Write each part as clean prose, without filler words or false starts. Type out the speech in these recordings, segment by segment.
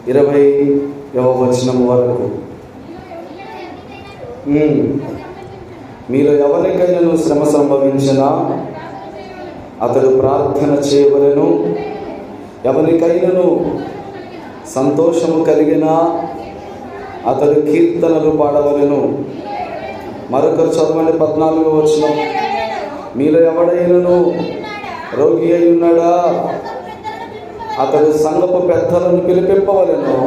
20వ వచనం వరకు. మీలో ఎవరికైనా శ్రమ సంభవించినా అతడు ప్రార్థన చేయవలెను, ఎవరికైనాను సంతోషము కలిగినా అతడు కీర్తనలు పాడవలెను. మరొకరు చదవండి 14వ వచనం. మీలో ఎవడైనాను రోగి అయి ఉన్నాడా అతడు సంఘపు పెద్దలను పిలిపింపవలెను,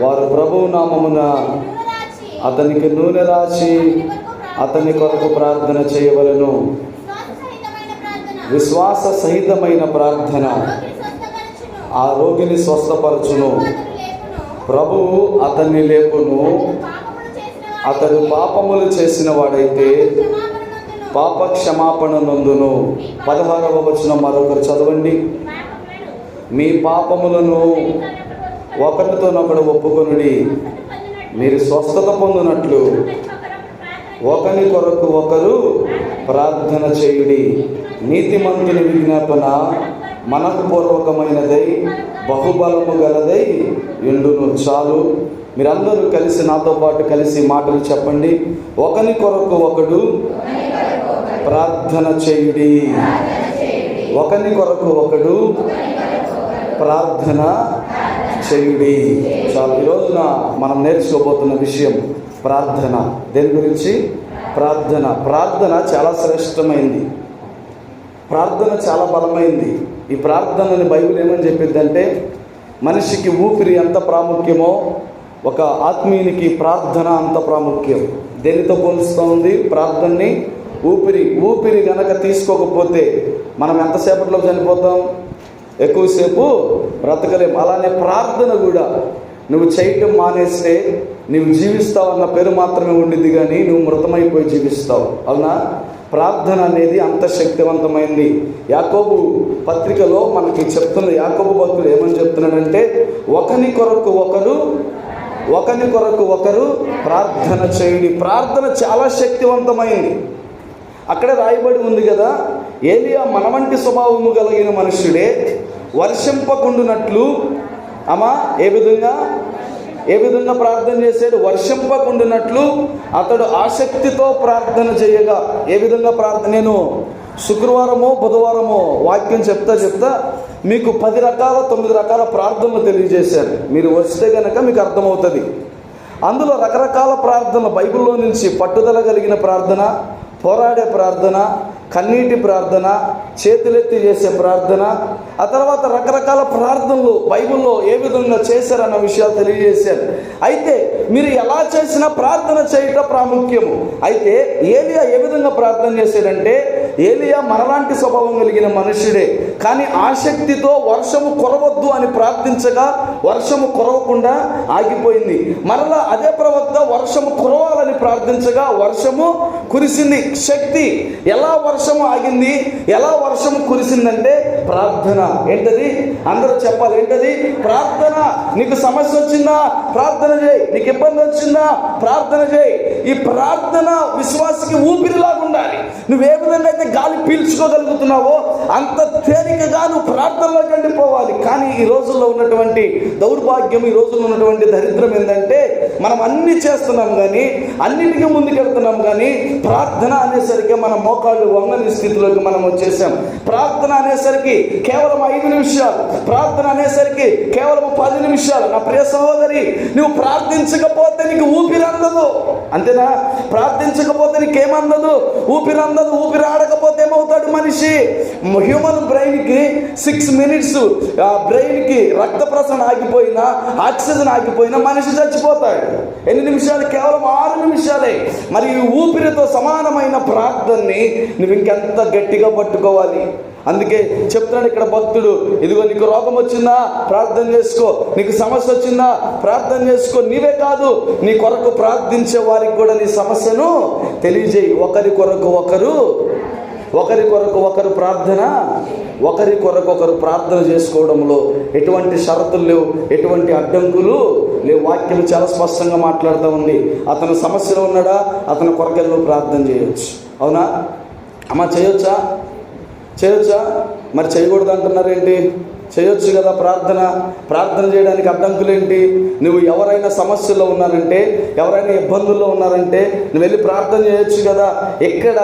వారు ప్రభువు నామమున అతనికి నూనె రాసి అతని కొరకు ప్రార్థన చేయవలెను. విశ్వాస సహితమైన ప్రార్థన ఆ రోగిని స్వస్థపరచును, ప్రభువు అతన్ని లేపును. అతడు పాపములు చేసిన వాడైతే పాప క్షమాపణ నొందును. 16వ వచనం మరొకరు చదవండి. మీ పాపములను ఒకరితోనొకడు ఒప్పుకొనుడి, మీరు స్వస్థత పొందినట్లు ఒకరి కొరకు ఒకరు ప్రార్థన చేయుడి. నీతిమంతుని విజ్ఞాపన మనఃపూర్వకమైనదై బహుబలము గలదై ఎండును. చాలు. మీరందరూ కలిసి నాతో పాటు కలిసి మాటలు చెప్పండి. ఒకరి కొరకు ఒకడు ప్రార్థన చేయుడి. ఒకరి కొరకు ఒకడు ప్రార్థన చేయుడి. చాలు. ఈ రోజున మనం నేర్చుకోబోతున్న విషయం ప్రార్థన. దేని గురించి? ప్రార్థన. ప్రార్థన చాలా శ్రేష్టమైంది, ప్రార్థన చాలా బలమైంది. ఈ ప్రార్థనని బైబిల్ ఏమని చెప్పిందంటే, మనిషికి ఊపిరి ఎంత ప్రాముఖ్యమో ఒక ఆత్మీయునికి ప్రార్థన అంత ప్రాముఖ్యం. దేనితో పోలుస్తూ ఉంది ప్రార్థనని? ఊపిరి గనక తీసుకోకపోతే మనం ఎంతసేపట్లో చనిపోతాం? ఎక్కువసేపు బ్రతకలేం. అలానే ప్రార్థన కూడా నువ్వు చేయటం మానేస్తే నువ్వు జీవిస్తావు అన్న పేరు మాత్రమే ఉండిద్ది, కానీ నువ్వు మృతమైపోయి జీవిస్తావు. అవునా? ప్రార్థన అనేది అంత శక్తివంతమైంది. యాకోబు పత్రికలో మనకి చెప్తున్న యాకోబు భక్తుడు ఏమని చెప్తున్నాడంటే, ఒకరి కొరకు ఒకరు ప్రార్థన చేయుడి. ప్రార్థన చాలా శక్తివంతమైంది. అక్కడే రాయబడి ఉంది కదా, ఏలియా మన వంటి స్వభావము కలిగిన మనుష్యుడే వర్షింపకుండునట్లు ఏ విధంగా ప్రార్థన చేశాడు? వర్షింపకుండునట్లు అతడు ఆసక్తితో ప్రార్థన చేయగా. ఏ విధంగా ప్రార్థన? నేను శుక్రవారమో బుధవారమో వాక్యం చెప్తా మీకు 10 రకాల 9 రకాల ప్రార్థనలు తెలియజేశాను. మీరు వస్తే కనుక మీకు అర్థమవుతుంది. అందులో రకరకాల ప్రార్థన బైబిల్లో నుంచి పట్టుదల కలిగిన ప్రార్థన, పోరాడే ప్రార్థన, కన్నీటి ప్రార్థన, చేతులెత్తి చేసే ప్రార్థన, ఆ తర్వాత రకరకాల ప్రార్థనలు బైబిల్లో ఏ విధంగా చేశారన్న విషయాలు తెలియజేశారు. అయితే మీరు ఎలా చేసినా ప్రార్థన చేయటం ప్రాముఖ్యము. అయితే ఏలియా ఏ విధంగా ప్రార్థన చేశాడంటే, ఏలియా మనలాంటి స్వభావం కలిగిన మనుష్యుడే, కానీ ఆసక్తితో వర్షము కురవద్దు అని ప్రార్థించగా వర్షము కురవకుండా ఆగిపోయింది. మరలా అదే ప్రవక్త వర్షము కురవాలని ప్రార్థించగా వర్షము కురిసింది. శక్తి. ఎలా వర్షము ఆగింది, ఎలా వర్షము కురిసిందంటే ప్రార్థన. ఏంటది? అందరూ చెప్పాలి. ఏంటది? ప్రార్థన. నీకు సమస్య వచ్చిందా? ప్రార్థన చేయి. నీకు ఇబ్బంది వచ్చిందా? ప్రార్థన చేయి. ఈ ప్రార్థన విశ్వాసకి ఊపిరిలాగా ఉండాలి. నువ్వు ఏ విధంగా అయితే గాలి పీల్చుకోగలుగుతున్నావో అంత తేలికగా నువ్వు ప్రార్థనలోకి వెళ్ళిపోవాలి. కానీ ఈ రోజుల్లో ఉన్నటువంటి దౌర్భాగ్యం, ఈ రోజుల్లో ఉన్నటువంటి దరిద్రం ఏంటంటే, మనం అన్ని చేస్తున్నాం కానీ, అన్నిటికీ ముందుకెళ్తున్నాం కానీ, ప్రార్థన అనేసరికి మన మోకాళ్ళు వంగని స్థితిలోకి మనం వచ్చేసాం. ప్రార్థన అనేసరికి కేవలం 5 నిమిషాలు, ప్రార్థన అనేసరికి కేవలం 10 నిమిషాలు. నా ప్రియ సహోదరి, నువ్వు ప్రార్థించకపోతే నీకు ఊపిరి అందదు. అంతేనా? ప్రార్థించకపోతే నీకేమందదు? ఊపిరి అందదు. ఊపిరి ఆడకపోతే ఏమవుతాడు మనిషి? హ్యూమన్ బ్రెయిన్కి 6 మినిట్స్ బ్రెయిన్కి రక్త ప్రసరణ ఆగిపోయినా, ఆక్సిజన్ ఆగిపోయినా మనిషి చచ్చిపోతాడు. ఎన్ని నిమిషాలు? కేవలం 6 నిమిషాలే. మరి ఈ ఊపిరితో సమానమైన ప్రార్థనని నువ్వు ఇంకెంత గట్టిగా పట్టుకోవాలి. అందుకే చెప్తున్నాడు ఇక్కడ భక్తుడు, ఇదిగో నీకు రోగం వచ్చిందా ప్రార్థన చేసుకో, నీకు సమస్య వచ్చిందా ప్రార్థన చేసుకో. నీవే కాదు, నీ కొరకు ప్రార్థించే వారికి కూడా నీ సమస్యను తెలియజేయి. ఒకరి కొరకు ఒకరు ప్రార్థన, ఒకరి కొరకు ఒకరు ప్రార్థన చేసుకోవడంలో ఎటువంటి షరతులు లేవు, ఎటువంటి అడ్డంకులు లేవు. వాక్యం చాలా స్పష్టంగా మాట్లాడుతూ ఉంది. అతను సమస్యలో ఉన్నాడా, అతని కొరకెళ్ళు ప్రార్థన చేయొచ్చు. అవునా అమ్మా? చేయొచ్చా? మరి చేయకూడదు అంటున్నారు ఏంటి? చేయొచ్చు కదా ప్రార్థన చేయడానికి అడ్డంకులేంటి? నువ్వు ఎవరైనా సమస్యల్లో ఉన్నారంటే, ఎవరైనా ఇబ్బందుల్లో ఉన్నారంటే నువ్వు వెళ్ళి ప్రార్థన చేయొచ్చు కదా. ఇక్కడ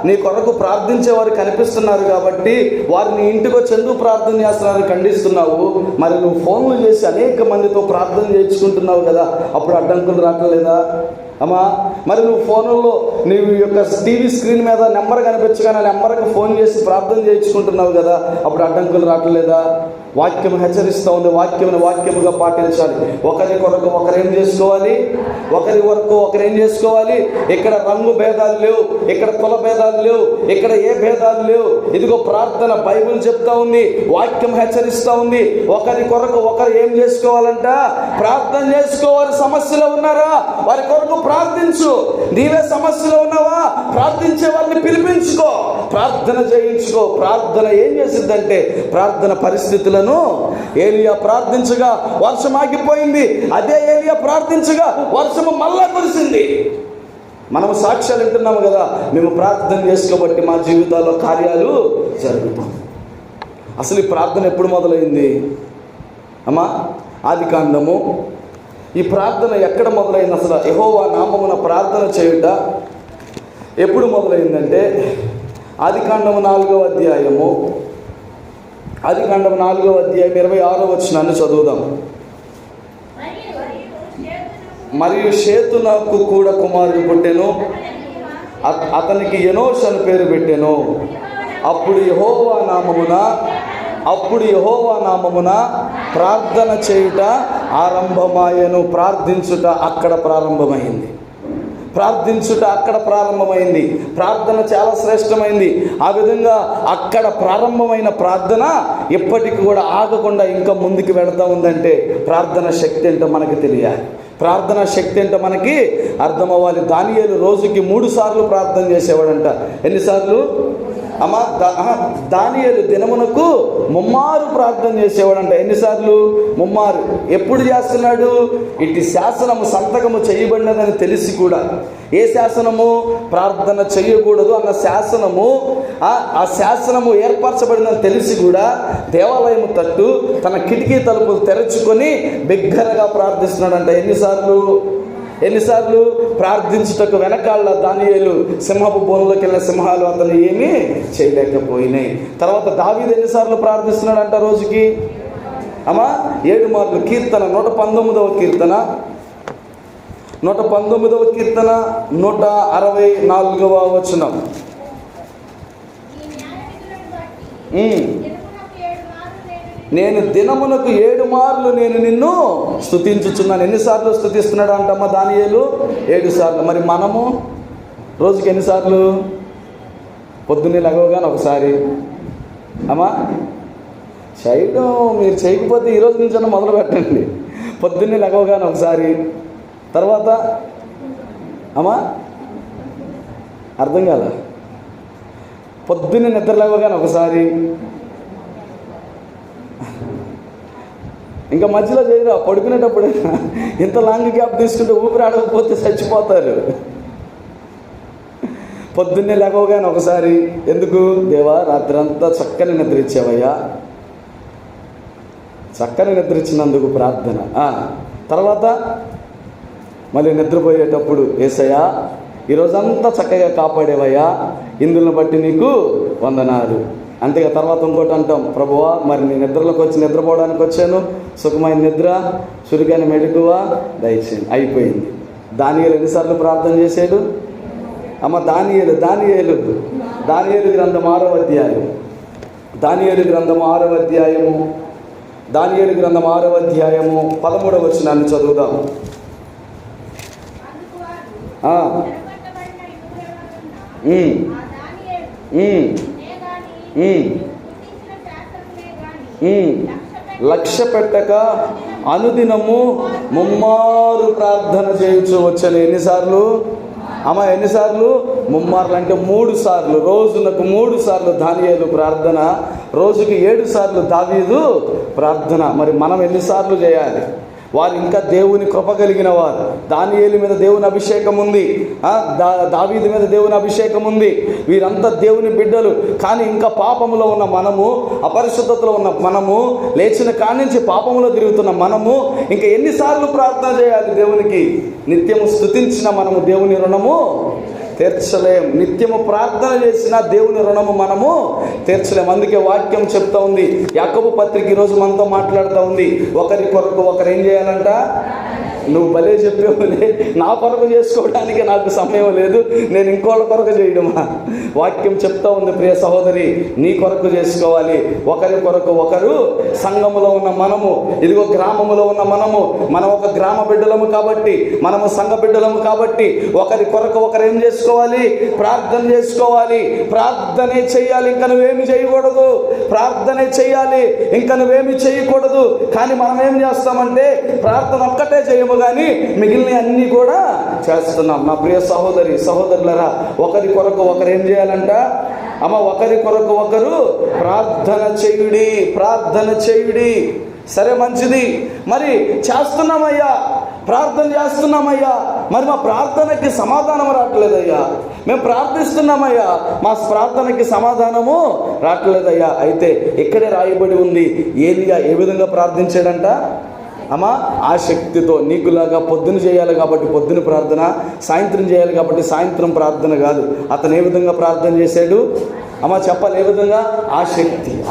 నీ కొరకు ప్రార్థించే వారు కనిపిస్తున్నారు కాబట్టి వారిని ఇంటికి వచ్చి ఎందుకు ప్రార్థన చేస్తున్నారు ఖండిస్తున్నావు. మరి నువ్వు ఫోన్లు చేసి అనేక మందితో ప్రార్థన చేయించుకుంటున్నావు కదా, అప్పుడు అడ్డంకులు రావట్లేదా అమ్మా? మరి నువ్వు ఫోన్లో నీ యొక్క టీవీ స్క్రీన్ మీద నెంబర్ కనిపించగానే నెంబర్కి ఫోన్ చేసి ప్రార్థన చేయించుకుంటున్నావు కదా, అప్పుడు అడ్డంకులు రావట్లేదా? వాక్యం హెచ్చరిస్తూ ఉంది, వాక్యముగా పాటించాలి. ఒకరి కొరకు ఒకరేం చేసుకోవాలి, ఒకరి వరకు ఒకరేం చేసుకోవాలి. ఇక్కడ రంగు భేదాలు లేవు, ఇక్కడ కుల భేదాలు లేవు, ఇక్కడ ఏ భేదాలు లేవు. ఇదిగో ప్రార్థన బైబిల్ చెప్తా ఉంది, వాక్యం హెచ్చరిస్తూ ఉంది. ఒకరి కొరకు ఒకరు ఏం చేసుకోవాలంట? ప్రార్థన చేసుకోవాలి. సమస్యలో ఉన్నారా? వారి కొరకు ప్రార్థించు. నీవే సమస్యలో ఉన్నావా? ప్రార్థించే వారిని పిలిపించుకో, ప్రార్థన చేయించుకో. ప్రార్థన ఏం చేసిద్దంటే, ప్రార్థన పరిస్థితులను ఏలియా ప్రార్థించగా వర్షం ఆగిపోయింది, అదే ఏలియా ప్రార్థించగా వర్షము మళ్ళా కురిసింది. మనము సాక్ష్యాలు వింటున్నాము కదా, మేము ప్రార్థన చేసుకోబట్టి మా జీవితాల్లో కార్యాలు జరుగుతాయి. అసలు ఈ ప్రార్థన ఎప్పుడు మొదలైంది అమ్మా? ఆదికాండము. ఈ ప్రార్థన ఎక్కడ మొదలైంది? అసలు యెహోవా నామమున ప్రార్థన చేయుట ఎప్పుడు మొదలైందంటే ఆదికాండము 4వ అధ్యాయము, ఆదికాండము 4వ అధ్యాయం 26వ వచనాన్ని చదువుదాం. మరియు షేతునకు కూడా కుమారుడు పుట్టెను, అతనికి ఎనోష్ అని పేరు పెట్టెను. అప్పుడు యెహోవా నామమున ప్రార్థన చేయుట ఆరంభమాయెను. ప్రార్థించుట అక్కడ ప్రారంభమైంది. ప్రార్థన చాలా శ్రేష్టమైంది. ఆ విధంగా అక్కడ ప్రారంభమైన ప్రార్థన ఇప్పటికి కూడా ఆగకుండా ఇంకా ముందుకు వెళతా ఉందంటే ప్రార్థన శక్తి ఏంటో మనకి తెలియాలి. ప్రార్థన శక్తి ఏంటో మనకి అర్థమవ్వాలి. దానియేలు రోజుకి 3 సార్లు ప్రార్థన చేసేవాడంట. ఎన్నిసార్లు అమ్మా? దానియేలు దినమునకు 3 మారు ప్రార్థన చేసేవాడంట. ఎన్నిసార్లు? 3 మారు. ఎప్పుడు చేస్తున్నాడు? ఇటు శాసనము సంతకము చేయబడినదని తెలిసి కూడా, ఏ శాసనము? ప్రార్థన చేయకూడదు అన్న శాసనము, ఆ శాసనము ఏర్పరచబడిందని తెలిసి కూడా దేవాలయము తట్టు తన కిటికీ తలుపులు తెరచుకొని బిగ్గరగా ప్రార్థిస్తున్నాడంట. ఎన్నిసార్లు? ప్రార్థించుటకు వెనకాల దానియేలు సింహపు బోనులోకి వెళ్ళిన సింహాలు అతను ఏమీ చేయలేకపోయినాయి. తర్వాత దావీదు ఎన్నిసార్లు ప్రార్థిస్తున్నాడంట రోజుకి అమ్మా? 7 మార్లు. కీర్తన 119వ కీర్తన 164వ వచనం. నేను దినమునకు 7 మార్లు నేను నిన్ను స్తుతించుచున్నాను. ఎన్నిసార్లు స్తుతిస్తున్నాడు అంటమ్మా దానియేలు? 7 సార్లు. మరి మనము రోజుకి ఎన్నిసార్లు? పొద్దున్నే లెగవగానే ఒకసారి అమ్మా చేయడం. మీరు చేయకపోతే ఈరోజు నుంచి మొదలు పెట్టండి. పొద్దున్నే లెగవగానే ఒకసారి, తర్వాత అమ్మా అర్థం కాల, పొద్దున్నే నిద్ర లేవగానే ఒకసారి, ఇంకా మధ్యలో చేయరా పడుకునేటప్పుడు. ఇంత లాంగ్ గ్యాప్ తీసుకుంటే ఊపిరి ఆడకపోతే చచ్చిపోతారు. పొద్దున్నే లేవగానే ఒకసారి. ఎందుకు? దేవా రాత్రి అంతా చక్కని నిద్ర ఇచ్చావయ్యా, చక్కని నిద్ర ఇచ్చినందుకు ప్రార్థన. తర్వాత మళ్ళీ నిద్రపోయేటప్పుడు, యేసయ్యా ఈరోజంతా చక్కగా కాపాడేవయ్యా, ఇందులను బట్టి నీకు వందనాలు. అంతేగా తర్వాత ఇంకోటి అంటాం, ప్రభువా మరి నీ నిద్రలోకి వచ్చి నిద్రపోవడానికి వచ్చాను, సుఖమైన నిద్ర చురుకైన మెలకువ దయచేయండి. అయిపోయింది. దానియేలు ఎన్నిసార్లు ప్రార్థన చేశాడు అమ్మ? దానియేలు గ్రంథం 6వ అధ్యాయం, దానియేలు గ్రంథం 6వ అధ్యాయము 13వ వచనాన్ని చదువుదాం. లక్ష్య పెట్టక అనుదినము 3 మారు ప్రార్థన చేయించు వచ్చాను. ఎన్నిసార్లు అమ్మ? ఎన్నిసార్లు? 3 మార్లు అంటే 3 సార్లు. రోజునకు 3 సార్లు దానియేలు ప్రార్థన, రోజుకి 7 సార్లు దావీదు ప్రార్థన. మరి మనం ఎన్నిసార్లు చేయాలి? వారు ఇంకా దేవుని కృప కలిగిన వారు. దానియేలు మీద దేవుని అభిషేకం ఉంది, దావీదు మీద దేవుని అభిషేకం ఉంది. వీరంతా దేవుని బిడ్డలు. కానీ ఇంకా పాపములో ఉన్న మనము, అపరిశుద్ధతలో ఉన్న మనము, లేచిన కాడి నుంచి పాపములో తిరుగుతున్న మనము ఇంకా ఎన్నిసార్లు ప్రార్థన చేయాలి దేవునికి? నిత్యము స్తుతించిన మనము దేవుని రుణము తీర్చలేం. నిత్యము ప్రార్థన చేసిన దేవుని రుణము మనము తీర్చలేం. అందుకే వాక్యం చెప్తా ఉంది, యాకోబు పత్రిక ఈరోజు మనతో మాట్లాడుతూ ఉంది, ఒకరి కొరకు ఒకరు ఏం చేయాలంట? నువ్వు భలే చెప్పేవులే, నా కొరకు చేసుకోవడానికి నాకు సమయం లేదు, నేను ఇంకోళ్ళ కొరకు చేయడమా? వాక్యం చెప్తా ఉంది, ప్రియ సహోదరి, నీ కొరకు చేసుకోవాలి. ఒకరి కొరకు ఒకరు. సంఘములో ఉన్న మనము, ఇదిగో గ్రామములో ఉన్న మనము, మనం ఒక గ్రామ బిడ్డలము కాబట్టి, మనము సంఘ బిడ్డలము కాబట్టి ఒకరి కొరకు ఒకరు ఏం చేసుకోవాలి? ప్రార్థన చేసుకోవాలి. ప్రార్థనే చెయ్యాలి, ఇంకా నువ్వేమి చేయకూడదు. ప్రార్థనే చెయ్యాలి, ఇంకా నువ్వేమి చేయకూడదు. కానీ మనం ఏం చేస్తామంటే ప్రార్థన ఒక్కటే చేయము కానీ మిగిలిన అన్ని కూడా చేస్తున్నాం. నా ప్రియ సహోదరి సహోదరులరా, ఒకరి కొరకు ఒకరు ఏం చేయాలంట? అమ్మ, ఒకరి కొరకు ఒకరు ప్రార్థన చేయుడి, ప్రార్థన చేయుడి. సరే, మంచిది. మరి చేస్తున్నామయ్యా, ప్రార్థన చేస్తున్నామయ్యా, మరి మా ప్రార్థనకి సమాధానం రావట్లేదయ్యా. మేము ప్రార్థిస్తున్నామయ్యా, మా ప్రార్థనకి సమాధానము రావట్లేదయ్యా. అయితే ఇక్కడే రాయబడి ఉంది, ఏలియా ఏ విధంగా ప్రార్థించాడంట? అమ్మా, ఆసక్తితో. నీకులాగా పొద్దున చేయాలి కాబట్టి పొద్దున ప్రార్థన, సాయంత్రం చేయాలి కాబట్టి సాయంత్రం ప్రార్థన కాదు. అతను ఏ విధంగా ప్రార్థన చేశాడు? అమ్మ చెప్పాలి, ఏ విధంగా?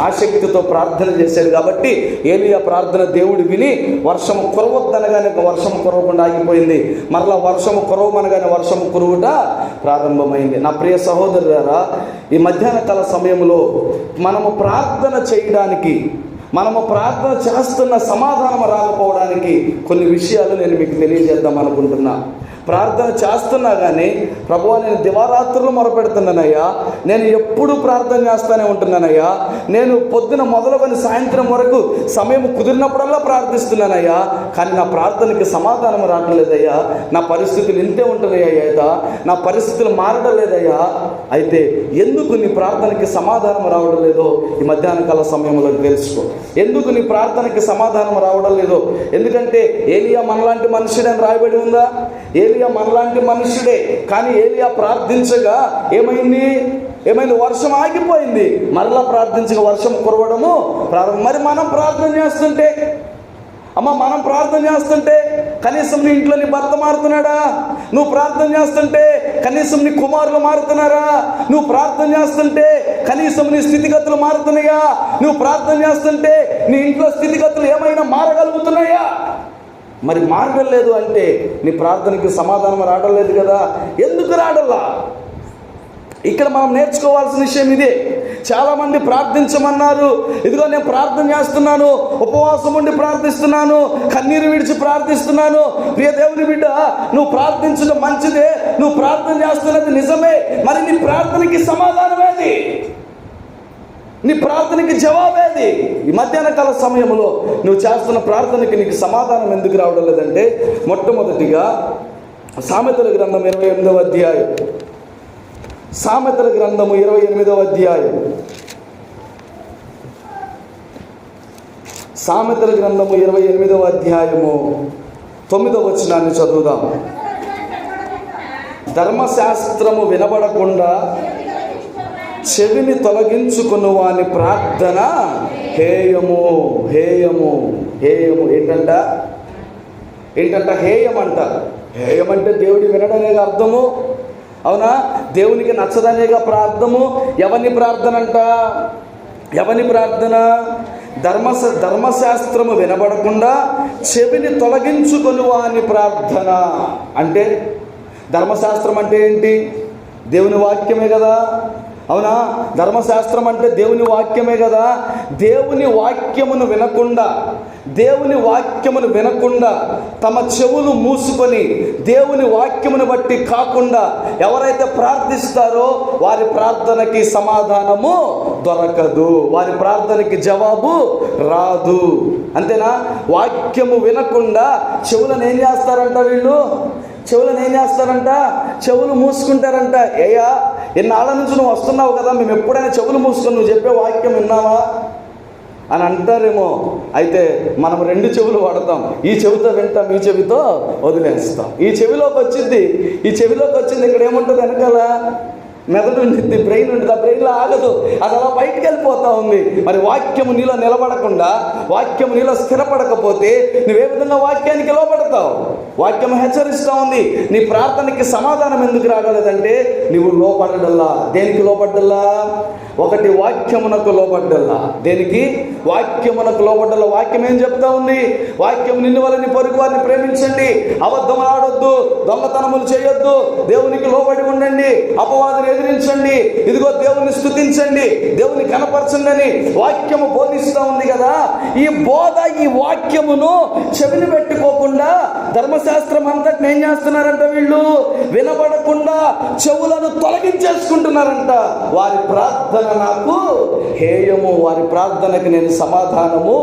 ఆసక్తితో ప్రార్థన చేశాడు కాబట్టి ఏలియా ప్రార్థన దేవుడు విని వర్షము కురవద్దనగానే వర్షం కురవకుండా ఆగిపోయింది. మరలా వర్షము కురవమనగానే వర్షము కురువుట ప్రారంభమైంది. నా ప్రియ సహోదరులారా, ఈ మధ్యాహ్న కాల సమయంలో మనము ప్రార్థన చేయడానికి, మనము ప్రార్థన చేస్తున్న సమాధానం రాకపోవడానికి కొన్ని విషయాలు నేను మీకు తెలియజేద్దాం అనుకుంటున్నా. ప్రార్థన చేస్తున్నా కానీ, ప్రభువా నేను దివారాత్రులు మొరపెడుతున్నానయ్యా, నేను ఎప్పుడు ప్రార్థన చేస్తూనే ఉంటున్నానయ్యా, నేను పొద్దున మొదలుకొని సాయంత్రం వరకు సమయం కుదిరినప్పుడల్లా ప్రార్థిస్తున్నానయ్యా, కానీ నా ప్రార్థనకి సమాధానం రావట్లేదయ్యా, నా పరిస్థితులు ఇంతే ఉంటున్నాయ్యా, నా పరిస్థితులు మారడం లేదయ్యా. అయితే ఎందుకు నీ ప్రార్థనకి సమాధానం రావడం లేదో ఈ మధ్యాహ్న కాల సమయంలో తెలుసుకో. ఎందుకు నీ ప్రార్థనకి సమాధానం రావడం లేదో? ఎందుకంటే ఏలియా మనలాంటి మనుషుడని రాయబడి ఉందా? ఏలియా మనలాంటి మనుషుడే. కానీ ఏలియా ప్రార్థించగా ఏమైంది? వర్షం ఆగిపోయింది. మరలా ప్రార్థించగా వర్షం కురవడము ప్రారంభం. మరి మనం ప్రార్థన చేస్తుంటే, అమ్మ మనం ప్రార్థన చేస్తుంటే కనీసం నీ ఇంట్లో నీ భర్త మారుతున్నాడా? నువ్వు ప్రార్థన చేస్తుంటే కనీసం నీ కుమారులు మారుతున్నారా? నువ్వు ప్రార్థన చేస్తుంటే కనీసం నీ స్థితిగతులు మారుతున్నాయా? నువ్వు ప్రార్థన చేస్తుంటే నీ ఇంట్లో స్థితిగతులు ఏమైనా మారగలుగుతున్నాయా? మరి మారడం లేదు అంటే నీ ప్రార్థనకి సమాధానం రావడం లేదు కదా. ఎందుకు రావడంలా? ఇక్కడ మనం నేర్చుకోవాల్సిన విషయం ఇదే. చాలామంది ప్రార్థించమన్నారు, ఇదిగో నేను ప్రార్థన చేస్తున్నాను, ఉపవాసం ఉండి ప్రార్థిస్తున్నాను, కన్నీరు విడిచి ప్రార్థిస్తున్నాను. ప్రియ దేవుని బిడ్డ, నువ్వు ప్రార్థించడం మంచిదే, నువ్వు ప్రార్థన చేస్తున్నది నిజమే. మరి నీ ప్రార్థనకి సమాధానమేది? నీ ప్రార్థనకి జవాబేది? ఈ మధ్యాహ్న కాల సమయంలో నువ్వు చేస్తున్న ప్రార్థనకి నీకు సమాధానం ఎందుకు రావడం లేదంటే, మొట్టమొదటిగా సామెతల గ్రంథం 28వ అధ్యాయం, సామెతల గ్రంథము 28వ అధ్యాయం, సామెతల గ్రంథము 28వ అధ్యాయము 9వ వచనాన్ని చదువుదాం. ధర్మశాస్త్రము వినబడకుండా చెవిని తొలగించుకుని వాని ప్రార్థన హేయము. హేయము హేయము ఏంటంట? హేయమంట. హేయమంటే దేవుడి వినడనేగా అర్థము. అవునా? దేవునికి నచ్చదనేగా ప్రార్థము. ఎవరిని ప్రార్థన అంట? ఎవని ప్రార్థన? ధర్మశాస్త్రము వినబడకుండా చెవిని తొలగించుకొని వాని ప్రార్థన. అంటే ధర్మశాస్త్రం అంటే ఏంటి? దేవుని వాక్యమే కదా. అవునా? ధర్మశాస్త్రం అంటే దేవుని వాక్యమే కదా. దేవుని వాక్యమును వినకుండా తమ చెవులు మూసుకొని దేవుని వాక్యమును బట్టి కాకుండా ఎవరైతే ప్రార్థిస్తారో వారి ప్రార్థనకి సమాధానము దొరకదు, వారి ప్రార్థనకి జవాబు రాదు. అంతేనా? వాక్యము వినకుండా చెవులను ఏం చేస్తారంట? చెవులను ఏం చేస్తారంట? చెవులు మూసుకుంటారంట. ఎన్నాళ్ళ నుంచి నువ్వు వస్తున్నావు కదా, మేము ఎప్పుడైనా చెవులు మూసుకొని నువ్వు చెప్పే వాక్యం విన్నావా? అని అంటారేమో. అయితే మనం 2 చెవులు వాడతాం. ఈ చెవితో వింటాం, ఈ చెవితో వదిలేస్తాం. ఈ చెవిలోకి వచ్చింది ఇక్కడ ఏముంటుంది? వెనకాల మెదడు ఉంటుంది, బ్రెయిన్ ఉంటుంది. ఆ బ్రెయిన్లో ఆగదు, అది అలా బయటికి వెళ్ళిపోతూ ఉంది. మరి వాక్యము నీలో నిలబడకుండా, వాక్యము నీలో స్థిరపడకపోతే నువ్వే విధంగా వాక్యానికి లోపడతావు? వాక్యం హెచ్చరిస్తూ ఉంది. నీ ప్రార్థనకి సమాధానం ఎందుకు రాగలదంటే నువ్వు లోపడల్లా. దేనికి లోపడ్డల్లా? ఒకటి, వాక్యమునకు లోపడ్డల్లా. దేనికి? వాక్యమునకు లోపడ్డల్లా. వాక్యం ఏం చెప్తా ఉంది? వాక్యం నిన్ను వల్ల నీ పొరుగు వారిని ప్రేమించండి, అబద్ధం ఆడొద్దు, దొంగతనములు చేయొద్దు, దేవునికి లోబడి ఉండండి, అపవాదిని ఎదిరించండి, ఇదిగో దేవుని స్తుతించండి, దేవుని కనపరచండి అని వాక్యము బోధిస్తూ ఉంది కదా. ఈ బోధ, ఈ వాక్యమును చెవిని పెట్టుకోకుండా ధర్మశాస్త్రం అంతటిని ఏం చేస్తున్నారంట? వీళ్ళు వినబడకుండా చెవులను తొలగించేసుకుంటున్నారంట. వారి ప్రార్థన నాకు హేయము, వారి ప్రార్థనకి నేను సమాధానము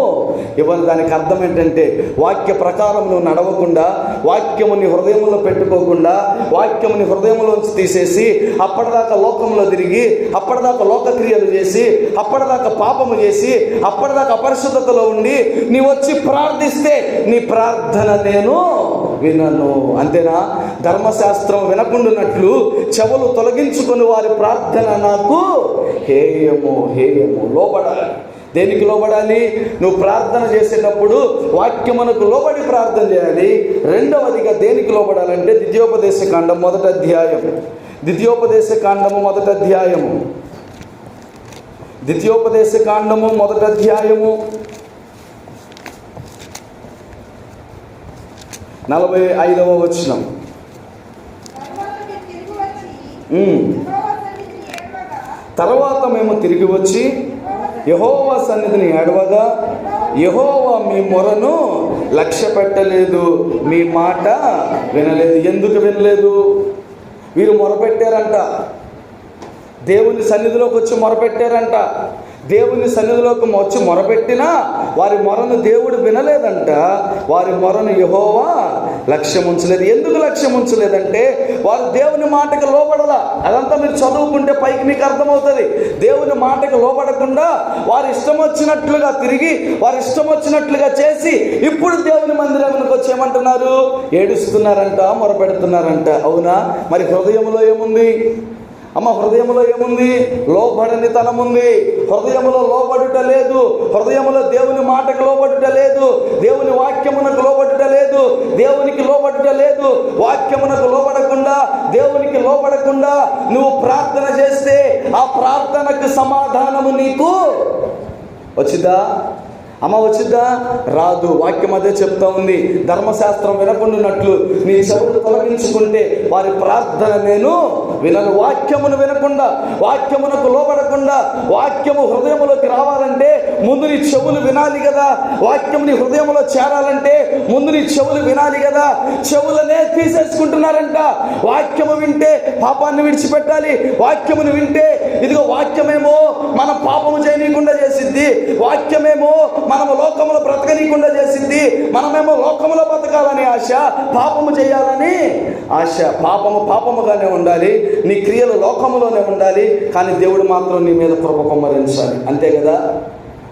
ఇవ్వను. దానికి అర్థం ఏంటంటే వాక్య ప్రకారం నువ్వు నడవకుండా, వాక్యముని హృదయంలో పెట్టుకోకుండా, వాక్యముని హృదయంలోంచి తీసేసి అప్పటిదాకా లోకంలో తిరిగి, అప్పటిదాకా లోకక్రియలు చేసి, అప్పటిదాకా పాపము చేసి, అప్పటిదాకా అపరిశుద్ధతలో ఉండి నీవు వచ్చి ప్రార్థిస్తే నీ ప్రార్థన నేను వినను. అంతేనా? ధర్మశాస్త్రం వినకుండానట్లు చెవులు తొలగించుకొని వారి ప్రార్థన నాకు హేయము. లోబడాలి. దేనికి లోబడాలి? నువ్వు ప్రార్థన చేసేటప్పుడు వాక్యమునకు లోబడి ప్రార్థన చేయాలి. రెండవదిగా దేనికి లోబడాలంటే ద్వితీయోపదేశ కాండం 1వ అధ్యాయం. ద్వితీయోపదేశ కాండము 1వ అధ్యాయము. ద్వితీయోపదేశ కాండము 1వ అధ్యాయము 45వ వచనం. తర్వాత మేము తిరిగి వచ్చి యెహోవా సన్నిధిని ఏడవగా యెహోవా మీ మొరను లక్ష్య పెట్టలేదు, మీ మాట వినలేదు. ఎందుకు వినలేదు? వీరు మొరపెట్టారంట, దేవుని సన్నిధిలోకి వచ్చి మొరపెట్టారంట. దేవుని సన్నిధిలోకి వచ్చి మొరపెట్టినా వారి మొరను దేవుడు వినలేదంట. వారి మొరను యెహోవా లక్ష్యం ఉంచలేదు. ఎందుకు లక్ష్యం ఉంచలేదంటే వారు దేవుని మాటకు లోబడలా. అదంతా మీరు చదువుకుంటే పైకి మీకు అర్థమవుతుంది. దేవుని మాటకు లోబడకుండా వారు ఇష్టం వచ్చినట్లుగా తిరిగి, వారు ఇష్టం వచ్చినట్లుగా చేసి ఇప్పుడు దేవుని మందిరానికి వచ్చి ఏమంటున్నారు? ఏడుస్తున్నారంట, మొరపెడుతున్నారంట. అవునా? మరి హృదయంలో ఏముంది? అమ్మ, హృదయంలో ఏముంది? లోబడని తనం ఉంది. హృదయంలో లోబడుట లేదు. హృదయంలో దేవుని మాటకు లోబడుట లేదు. దేవుని వాక్యమునకు లోబడుట లేదు. దేవునికి లోబడుట లేదు. వాక్యమునకు లోబడకుండా, దేవునికి లోబడకుండా నువ్వు ప్రార్థన చేస్తే ఆ ప్రార్థనకు సమాధానము నీకు వచ్చిందా? అమ్మ, వచ్చిద్దా? రాదు. వాక్యం అదే చెప్తా ఉంది. ధర్మశాస్త్రం వినకుండానట్లు నీ చెవులు తొలగించుకుంటే వారి ప్రార్థన నేను వినను. వాక్యమును వినకుండా, వాక్యమునకు లోబడకుండా, వాక్యము హృదయములోకి రావాలంటే ముందు నీ చెవులు వినాలి కదా. వాక్యము నీ హృదయంలో చేరాలంటే ముందు నీ చెవులు వినాలి కదా. చెవులనే తీసేసుకుంటున్నారంట. వాక్యము వింటే పాపాన్ని విడిచిపెట్టాలి. వాక్యమును వింటే ఇదిగో వాక్యమేమో మన పాపము చేయనీయకుండా చేసిద్ది. వాక్యమేమో మనము లోకములో బ్రతకనీయకుండా చేసింది. మనమేమో లోకములో బతకాలని ఆశ, పాపము చేయాలని ఆశ. పాపముగానే ఉండాలి, నీ క్రియలు లోకములోనే ఉండాలి. కానీ దేవుడు మాత్రం నీ మీద కృప కుమ్మరించాలి. అంతే కదా?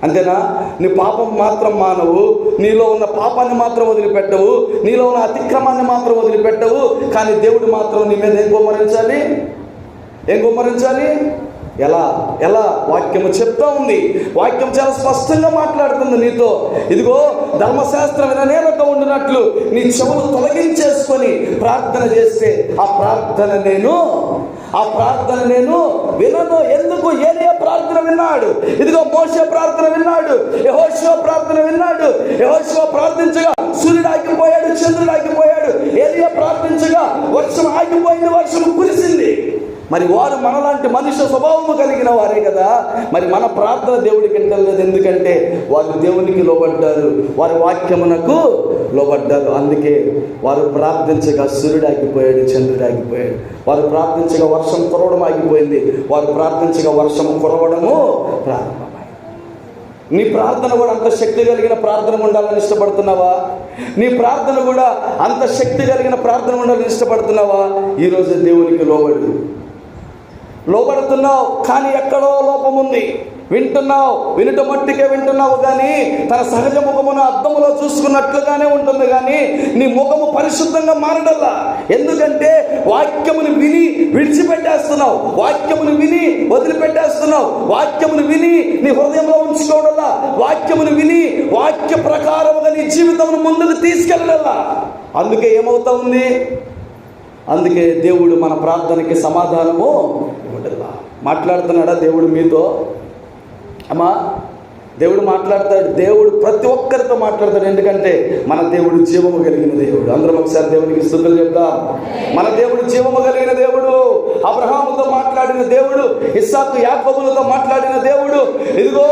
అంతేనా? నీ పాపం మాత్రం మానవు, నీలో ఉన్న పాపాన్ని మాత్రం వదిలిపెట్టవు, నీలో ఉన్న అతిక్రమాన్ని మాత్రం వదిలిపెట్టవు. కానీ దేవుడు మాత్రం నీ మీద ఏం కుమ్మరించాలి? ఎలా? వాక్యము చెప్తా ఉంది. వాక్యం చాలా స్పష్టంగా మాట్లాడుతుంది నీతో. ఇదిగో ధర్మశాస్త్రం విననేరక ఉండినట్లు నీ చెవులు తొలగించేసుకొని ప్రార్థన చేస్తే ఆ ప్రార్థన నేను వినను. ఎందుకు? ఏలియా ప్రార్థన విన్నాడు. ఇదిగో మోషే ప్రార్థన విన్నాడు. యెహోషువ ప్రార్థన విన్నాడు. యెహోషువ ప్రార్థించగా సూర్యుడు ఆగిపోయాడు, చంద్రుడు ఆగిపోయాడు. ఏలియా ప్రార్థించగా వర్షం ఆగిపోయింది, వర్షం కురిసింది. మరి వారు మనలాంటి మనుష్య స్వభావము కలిగిన వారే కదా. మరి మన ప్రార్థన దేవుడికి వింటలేదు. ఎందుకంటే వారు దేవునికి లోబడ్డారు, వారి వాక్యమునకు లోబడ్డారు. అందుకే వారు ప్రార్థించగా సూర్యుడు ఆగిపోయాడు, చంద్రుడు ఆగిపోయాడు. వారు ప్రార్థించగా వర్షం కురవడం ఆగిపోయింది. వారు ప్రార్థించగా వర్షం కురవడము ప్రారంభమైంది. నీ ప్రార్థన కూడా అంత శక్తి కలిగిన ప్రార్థన ఉండాలని ఇష్టపడుతున్నావా? నీ ప్రార్థన కూడా అంత శక్తి కలిగిన ప్రార్థన ఉండాలని ఇష్టపడుతున్నావా? ఈరోజు దేవునికి లోబడు. లోబడుతున్నావు, కానీ ఎక్కడో లోపం ఉంది. వింటున్నావు, వినుట మట్టికే వింటున్నావు, కానీ తన సహజ ముఖమును అద్దములో చూసుకున్నట్లుగానే ఉంటుంది, కానీ నీ ముఖము పరిశుద్ధంగా మారడల్లా. ఎందుకంటే వాక్యమును విని విడిచిపెట్టేస్తున్నావు, వాక్యమును విని వదిలిపెట్టేస్తున్నావు, వాక్యమును విని నీ హృదయంలో ఉంచుకోవడల్లా, వాక్యమును విని వాక్య ప్రకారముగా నీ జీవితమును ముందుకు తీసుకెళ్ళడల్లా. అందుకే ఏమవుతా ఉంది? అందుకే దేవుడు మన ప్రార్థనకి సమాధానము ఇవ్వడల్లా. మాట్లాడుతున్నాడా దేవుడు మీతో? అమ్మా, దేవుడు మాట్లాడతాడు. దేవుడు ప్రతి ఒక్కరితో మాట్లాడతాడు. ఎందుకంటే మన దేవుడు జీవము కలిగిన దేవుడు. అందరం ఒకసారి దేవునికి స్తుతులు చెప్తాం. మన దేవుడు జీవము కలిగిన దేవుడు. అబ్రహాముతో మాట్లాడిన దేవుడు, ఇస్సాకు యాకోబులతో మాట్లాడిన దేవుడు ఇదిగో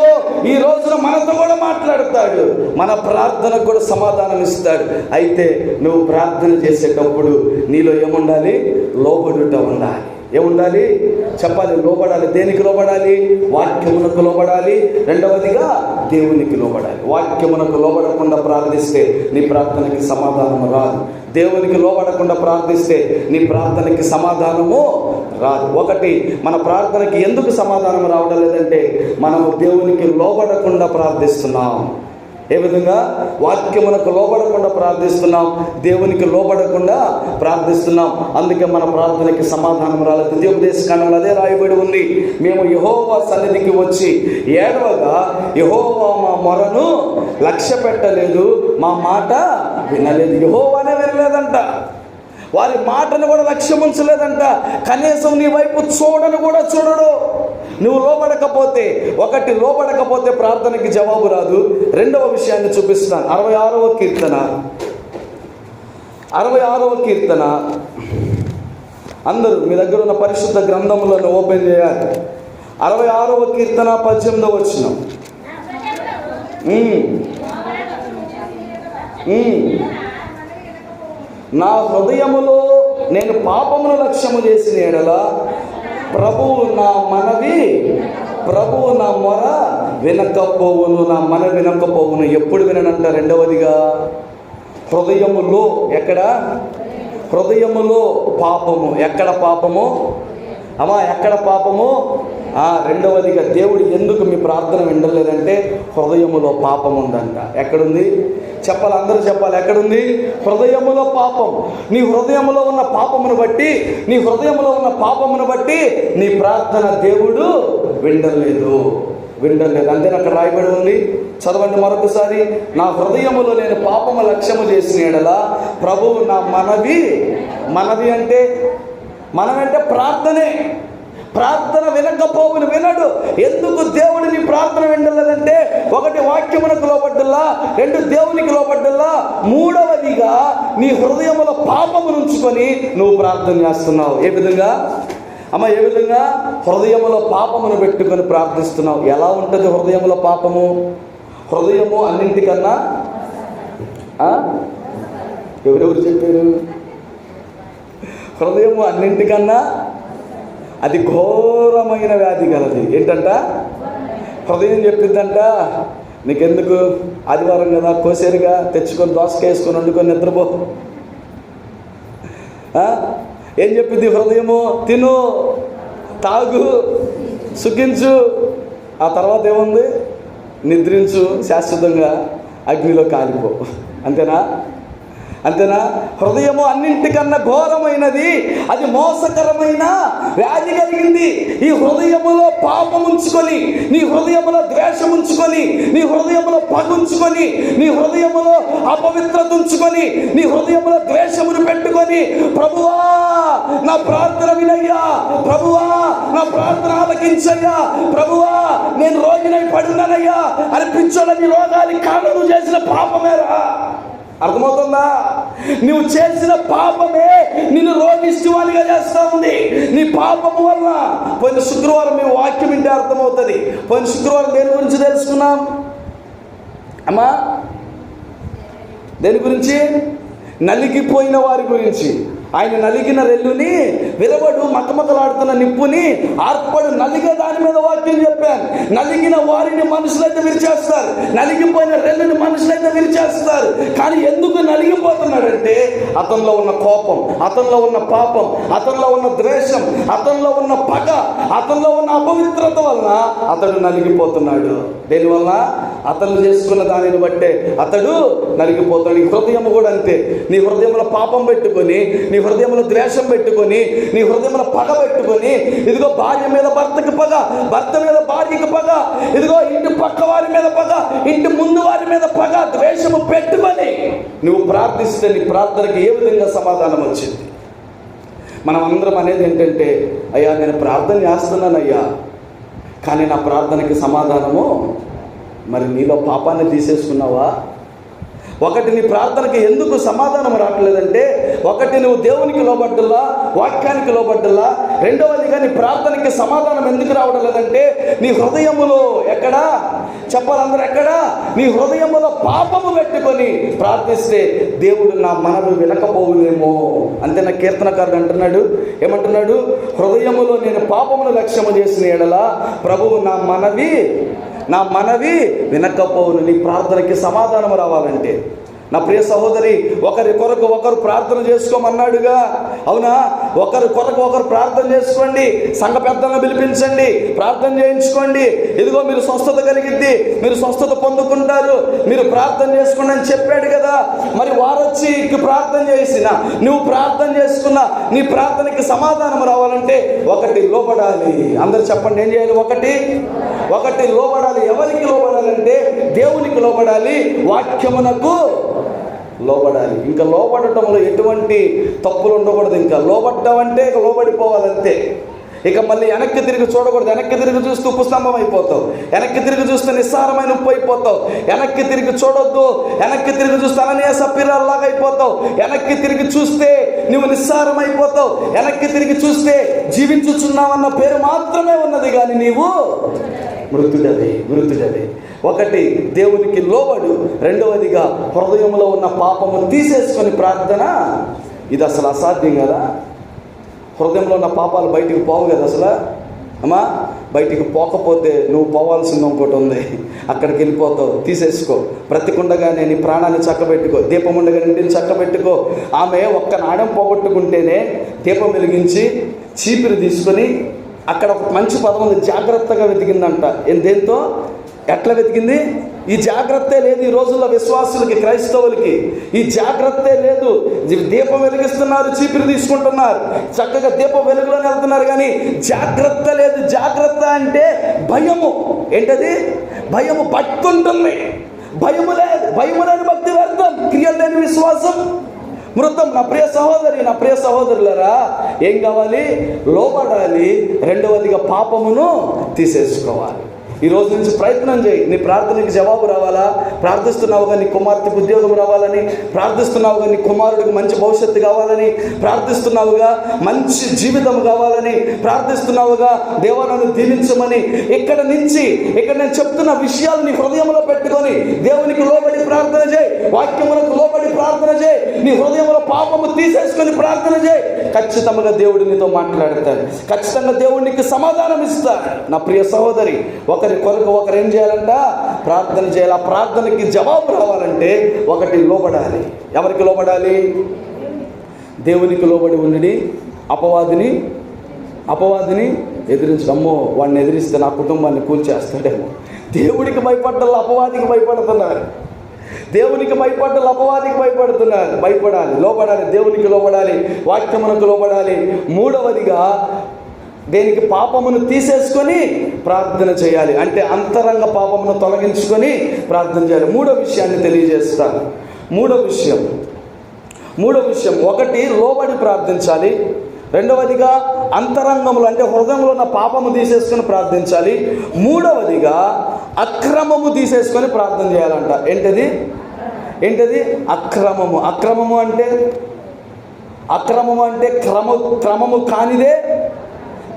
ఈ రోజున మనతో కూడా మాట్లాడతాడు. మన ప్రార్థనకు కూడా సమాధానం ఇస్తాడు. అయితే నువ్వు ప్రార్థన చేసేటప్పుడు నీలో ఏముండాలి? లోబడుట ఉండాలి. ఏముండాలి? చెప్పాలి. లోబడాలి. దేనికి లోబడాలి? వాక్యమునకు లోబడాలి. రెండవదిగా దేవునికి లోబడాలి. వాక్యమునకు లోబడకుండా ప్రార్థిస్తే నీ ప్రార్థనకి సమాధానము రాదు. దేవునికి లోబడకుండా ప్రార్థిస్తే నీ ప్రార్థనకి సమాధానము రాదు. ఒకటి, మన ప్రార్థనకి ఎందుకు సమాధానం రావడం లేదంటే మనము దేవునికి లోబడకుండా ప్రార్థిస్తున్నాం. ఏ విధంగా? వాక్యమునకు లోబడకుండా ప్రార్థిస్తున్నాం, దేవునికి లోబడకుండా ప్రార్థిస్తున్నాం. అందుకే మన ప్రార్థనకి సమాధానం రాలేదు. ద్వితీయోపదేశకాండంలో అదే రాయబడి ఉంది. మేము యెహోవా సన్నిధికి వచ్చి ఏడవగా యెహోవా మా మొరను లక్ష్య పెట్టలేదు, మా మాట వినలేదు. యెహోవానే వినలేదంట, వారి మాటను కూడా లక్ష్యం ఉంచలేదంట. కనీసం నీ వైపు చూడను కూడా చూడడు. నువ్వు లోబడకపోతే, ఒకటి లోబడకపోతే ప్రార్థనకి జవాబు రాదు. రెండవ విషయాన్ని చూపిస్తాను. 66వ కీర్తన. అందరూ మీ దగ్గర ఉన్న పరిశుద్ధ గ్రంథములను ఓపెన్ చేయాలి. 66వ కీర్తన 18వ వచనం. నా హృదయములో నేను పాపమును లక్ష్యము చేసిన ఎడల ప్రభువు నా మొర వినకపోవును, నా మన వినకపోవును. ఎప్పుడు విననంట? రెండవదిగా హృదయములో. ఎక్కడ? హృదయములో పాపము. ఎక్కడ పాపము? అమ్మా, ఎక్కడ పాపము? రెండవదిగా దేవుడు ఎందుకు మీ ప్రార్థన వినలేదంటే హృదయములో పాపం ఉందంట. ఎక్కడుంది? చెప్పాలి, అందరూ చెప్పాలి. ఎక్కడుంది? హృదయములో పాపం. నీ హృదయములో ఉన్న పాపమును బట్టి నీ ప్రార్థన దేవుడు వినలేదు. అంతేనా? అక్కడ రాయబడి ఉంది. చదవండి మరొకసారి. నా హృదయములో నేను పాపము లక్ష్యము చేసిన ఎడల ప్రభువు నా మనవి అంటే ప్రార్థనే. ప్రార్థన వినకపోవును వినడు. ఎందుకు దేవుడు నీ ప్రార్థన వినలేదంటే ఒకటి, వాక్యమునకు లోబడ్డల్లా, రెండు, దేవునికి లోబడ్డల్లా, మూడవదిగా నీ హృదయములో పాపమును ఉంచుకొని నువ్వు ప్రార్థన చేస్తున్నావు. ఏ విధంగా? అమ్మ, ఏ విధంగా? హృదయములో పాపమును పెట్టుకొని ప్రార్థిస్తున్నావు. ఎలా ఉంటుంది హృదయములో పాపము? హృదయము అన్నింటికన్నా ఎవరెవరు చెప్పారు? హృదయము అన్నింటికన్నా అది ఘోరమైన వ్యాధి కలది. ఏంటంట? హృదయం చెప్పిందంట, నీకెందుకు, ఆదివారం కదా, కోసేరుగా తెచ్చుకొని దోసకాయ వేసుకొని వండుకొని నిద్రపో. ఏం చెప్పింది హృదయము? తిను, తాగు, సుఖించు. ఆ తర్వాత ఏముంది? నిద్రించు, శాశ్వతంగా అగ్నిలో కాలిపో. అంతేనా? హృదయము అన్నింటికన్నా ఘోరమైనది, అది మోసకరమైన వ్యాధి కలిగింది. ఈ హృదయములో పాపం ఉంచుకొని, నీ హృదయములో ద్వేషం ఉంచుకొని, నీ హృదయములో పగుంచుకొని, నీ హృదయములో అపవిత్రత ఉంచుకొని, నీ హృదయములో ద్వేషమును పెట్టుకొని, ప్రభువా నా ప్రార్థన వినయ్యా, ప్రభువా నా ప్రార్థన ఆలకించయ్యా, ప్రభువా నేను రోగినై పడున్నానయ్యా అనిపించాలని రోగానికి కారణం నువ్వు చేసిన పాపమేరా. అర్థమవుతుందా? నువ్వు చేసిన పాపమే నిన్ను రోగిష్టివానిగా చేస్తూ ఉంది. నీ పాపము వల్ల. పోయిన శుక్రవారం మేము వాక్యం వింటే అర్థమవుతుంది. పోయిన శుక్రవారం దేని గురించి తెలుసుకున్నాం అమ్మా? దేని గురించి? నలిగిపోయిన వారి గురించి. ఆయన నలిగిన రెల్లుని విరవడు మకమకలాడుతున్న నిప్పుని ఆర్పడు నలిగే దాని మీద వాక్యం చెప్పాను. నలిగిన వారిని మనుషులైతే విరిచేస్తారు, నలిగిపోయిన రెల్లుని మనుషులైతే విరిచేస్తారు. కానీ ఎందుకు నలిగిపోతున్నాడంటే అతనిలో ఉన్న కోపం, అతనిలో ఉన్న పాపం, అతనిలో ఉన్న ద్వేషం, అతనిలో ఉన్న పగ, అతనిలో ఉన్న అపవిత్రత వలన అతడు నలిగిపోతున్నాడు. దేనివల్ల? అతను చేసుకున్న దానిని బట్టే అతడు నలిగిపోతాడు. నీ హృదయం కూడా అంతే. నీ హృదయంలో పాపం పెట్టుకొని, నీ హృదయంలో ద్వేషం పెట్టుకొని, నీ హృదయంలో పగ పెట్టుకొని, ఇదిగో భార్య మీద భర్తకి పగ, భర్త మీద భార్యకి పగ, ఇదిగో ఇంటి పక్క వారి మీద పగ, ఇంటి ముందు వారి మీద పగ, ద్వేషము పెట్టుకొని నువ్వు ప్రార్థిస్తే నీ ప్రార్థనకి ఏ విధంగా సమాధానం వచ్చింది? మనం అందరం అనేది ఏంటంటే, అయ్యా నేను ప్రార్థన చేస్తున్నానయ్యా, కానీ నా ప్రార్థనకి సమాధానము మరి నీలో పాపాన్ని తీసేసుకున్నావా? ఒకటి, నీ ప్రార్థనకి ఎందుకు సమాధానం రావట్లేదంటే, ఒకటి నువ్వు దేవునికి లోబడ్డలా, వాక్యానికి లోబడ్డలా. రెండవదిగా నీ ప్రార్థనకి సమాధానం ఎందుకు రావడం లేదంటే, నీ హృదయములో ఎక్కడా చెప్పాలందరూ ఎక్కడా నీ హృదయములో పాపము పెట్టుకొని ప్రార్థిస్తే దేవుడు నా మనవి వినకపోవునేమో. అంతే నా కీర్తనకారుడు అంటున్నాడు. ఏమంటున్నాడు? హృదయములో నేను పాపమును లక్ష్యము చేసిన ఎడల ప్రభువు నా మనవి వినకపోవును. నీ ప్రార్థనకి సమాధానం రావాలంటే, నా ప్రియ సహోదరి, ఒకరి కొరకు ఒకరు ప్రార్థన చేసుకోమన్నాడుగా. అవునా? ఒకరి కొరకు ఒకరు ప్రార్థన చేసుకోండి, సంఘ పెద్దలను పిలిపించండి, ప్రార్థన చేయించుకోండి. ఇదిగో మీరు స్వస్థత కలిగిద్ది, మీరు స్వస్థత పొందుకుంటారు, మీరు ప్రార్థన చేసుకోండి అని చెప్పాడు కదా. మరి వారొచ్చి ప్రార్థన చేసిన, నువ్వు ప్రార్థన చేసుకున్న నీ ప్రార్థనకి సమాధానం రావాలంటే ఒకటి లోబడాలి. అందరు చెప్పండి, ఏం చేయాలి? ఒకటి లోబడాలి. ఎవరికి లోబడాలంటే దేవునికి లోబడాలి, వాక్యమునకు లోబడాలి. ఇంకా లోబడటంలో ఎటువంటి తప్పులు ఉండకూడదు. ఇంకా లోబడ్డామంటే ఇక లోబడిపోవాలంతే. ఇక మళ్ళీ వెనక్కి తిరిగి చూడకూడదు. వెనక్కి తిరిగి చూస్తూ ఉపస్తంభం అయిపోతావు, వెనక్కి తిరిగి చూస్తే నిస్సారమైన ఉప్పు అయిపోతావు. వెనక్కి తిరిగి చూడొద్దు. వెనక్కి తిరిగి చూస్తే అననీయ సప్పీరాల్లాగా అయిపోతావు. వెనక్కి తిరిగి చూస్తే నువ్వు నిస్సారం అయిపోతావు. వెనక్కి తిరిగి చూస్తే జీవించుచున్నావన్న పేరు మాత్రమే ఉన్నది, కానీ నీవు మృతుడవే. ఒకటి, దేవునికి లోబడు. రెండవదిగా హృదయంలో ఉన్న పాపము తీసేసుకొని ప్రార్థన. ఇది అసలు అసాధ్యం కదా. హృదయంలో ఉన్న పాపాలు బయటికి పోవు కదా అసలు. అమ్మా, బయటికి పోకపోతే నువ్వు పోవాల్సింది ఇంకోటి ఉంది, అక్కడికి వెళ్ళిపోతావు. తీసేసుకో. బ్రతికుండగానే నీ ప్రాణాన్ని చక్కబెట్టుకో, దీపం ఉండగానే ఇంటిని చక్కబెట్టుకో. ఆమె ఒక్క నాణ్యం పోగొట్టుకుంటేనే దీపం వెలిగించి చీపిరి తీసుకొని అక్కడ ఒక మంచి పదం ఉంది, జాగ్రత్తగా వెతికిందంట. దేంతో? ఎట్లా వెతికింది? ఈ జాగ్రత్తే లేదు ఈ రోజుల్లో విశ్వాసులకి, క్రైస్తవులకి ఈ జాగ్రత్తే లేదు. దీపం వెలిగిస్తున్నారు, చీపిరి తీసుకుంటున్నారు, చక్కగా దీపం వెలుగులోనే వెళ్తున్నారు, కానీ జాగ్రత్త లేదు. జాగ్రత్త అంటే భయము. ఏంటది? భయము పట్టుంటుంది. భయము లేని భక్తి వ్యర్థం, క్రియలు లేని విశ్వాసం మృతం. నా ప్రియ సహోదరి, నా ప్రియ సహోదరులరా, ఏం కావాలి? లోబడాలి. రెండవదిగా పాపమును తీసేసుకోవాలి. ఈ రోజు నుంచి ప్రయత్నం చేయి. నీ ప్రార్థనకి జవాబు రావాలా? ప్రార్థిస్తున్నావుగా నీ కుమార్తెకు ఉద్యోగం రావాలని, ప్రార్థిస్తున్నావుగా నీ కుమారుడికి మంచి భవిష్యత్తు కావాలని, ప్రార్థిస్తున్నావుగా మంచి జీవితం కావాలని, ప్రార్థిస్తున్నావుగా దేవా నన్ను దీవించమని. ఇక్కడ నేను చెప్తున్న విషయాలు నీ హృదయంలో పెట్టుకొని దేవునికి లోబడి ప్రార్థన చేయి, వాక్యములకు లోబడి ప్రార్థన చేయి, నీ హృదయంలో పాపము తీసేసుకొని ప్రార్థన చేయి. ఖచ్చితంగా దేవుడు నీతో మాట్లాడతాడు, ఖచ్చితంగా దేవుడు నీకు సమాధానం ఇస్తాడు. నా ప్రియ సహోదరి, ఒకరి కొరకు ఒకరు ఏం చేయాలంట? ప్రార్థన చేయాలి. ఆ ప్రార్థనకి జవాబు రావాలంటే ఒకటి, లోబడాలి. ఎవరికి లోబడాలి? దేవునికి లోబడి ఉండి అపవాదిని ఎదిరించడమ్మో. వాడిని ఎదిరిస్తే నా కుటుంబాన్ని కూల్చేస్తాడేమో. దేవుడికి భయపడ్డలు అపవాదికి భయపడుతున్నారు, దేవునికి భయపడ్డలు అపవాదికి భయపడుతున్నారు. భయపడాలి, లోబడాలి, దేవునికి లోబడాలి, వాక్యమునకు లోబడాలి. మూడవదిగా దేనికి? పాపమును తీసేసుకొని ప్రార్థన చేయాలి. అంటే అంతరంగ పాపమును తొలగించుకొని ప్రార్థన చేయాలి. మూడో విషయాన్ని తెలియజేస్తాను. మూడో విషయం ఒకటి, లోబడి ప్రార్థించాలి. రెండవదిగా అంతరంగములు అంటే హృదయంలో ఉన్న పాపము తీసేసుకొని ప్రార్థించాలి. మూడవదిగా అక్రమము తీసేసుకొని ప్రార్థన చేయాలంట. ఏంటది? అక్రమము అంటే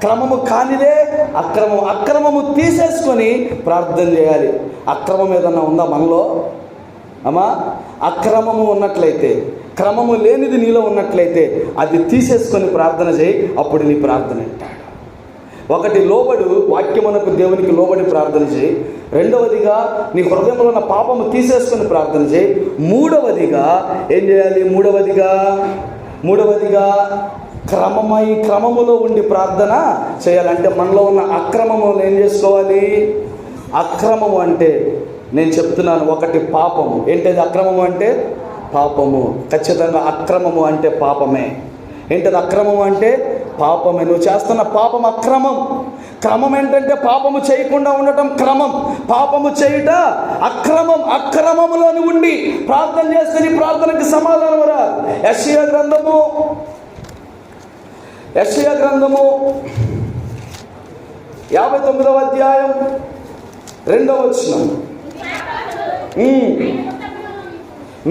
క్రమము కానిదే అక్రమము తీసేసుకొని ప్రార్థన చేయాలి. అక్రమం ఏదన్నా ఉందా మనలో? అమ్మా, అక్రమము ఉన్నట్లయితే క్రమము లేనిది నీలో ఉన్నట్లయితే అది తీసేసుకొని ప్రార్థన చేయి, అప్పుడు నీ ప్రార్థన అంటాడు. ఒకటి, లోబడు, వాక్యమునకు దేవునికి లోబడి ప్రార్థన చేయి. రెండవదిగా నీ హృదయంలో ఉన్న పాపము తీసేసుకొని ప్రార్థన చేయి. మూడవదిగా ఏం చేయాలి? మూడవదిగా క్రమములో ఉండి ప్రార్థన చేయాలంటే మనలో ఉన్న అక్రమము ఏం చేసుకోవాలి? అక్రమము అంటే నేను చెప్తున్నాను, ఒకటి పాపము. ఏంటది అక్రమము అంటే? పాపము. ఖచ్చితంగా అక్రమము అంటే పాపమే. ఏంటది అక్రమము అంటే? పాపమే. నువ్వు చేస్తున్న పాపం అక్రమం. క్రమం ఏంటంటే పాపము చేయకుండా ఉండటం క్రమం, పాపము చేయుట అక్రమం. అక్రమములోని ఉండి ప్రార్థన చేస్తే నీ ప్రార్థనకి సమాధానం రాదు. యెషయా గ్రంథము 59వ అధ్యాయం 2వ వచనం.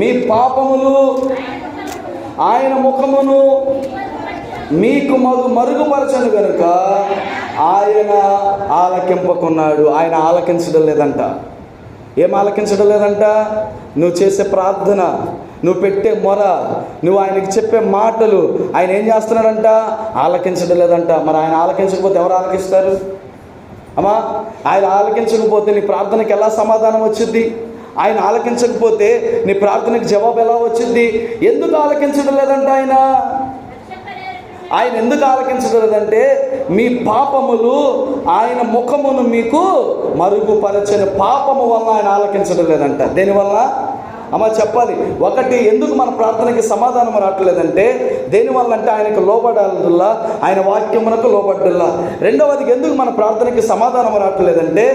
మీ పాపములు ఆయన ముఖమును మీకు మరుగుపరచను గనుక ఆయన ఆలకింపకున్నాడు. ఆయన ఆలకించడం లేదంట. ఏం ఆలకించడం లేదంట? నువ్వు చేసే ప్రార్థన, నువ్వు పెట్టే మొర, నువ్వు ఆయనకి చెప్పే మాటలు ఆయన ఏం చేస్తున్నాడంట? ఆలకించడం లేదంట. మరి ఆయన ఆలకించకపోతే ఎవరు ఆలకిస్తారు? అమ్మా, ఆయన ఆలకించకపోతే నీ ప్రార్థనకి ఎలా సమాధానం వచ్చింది? ఆయన ఆలకించకపోతే నీ ప్రార్థనకి జవాబు ఎలా వచ్చింది? ఎందుకు ఆలకించడం లేదంట ఆయన ఎందుకు ఆలకించడం లేదంటే మీ పాపములు ఆయన ముఖమును మీకు మరుగుపరచని పాపము వల్ల ఆయన ఆలకించడం లేదంట. దేనివల్ల? అమ్మ చెప్పాలి. ఒకటి, ఎందుకు మన ప్రార్థనకి సమాధానం రావట్లేదంటే దేనివల్ల అంటే ఆయనకు లోబడాలల్లా, ఆయన వాక్యమునకు లోబడ్డల్లా. రెండవది, ఎందుకు మన ప్రార్థనకి సమాధానం రావట్లేదంటే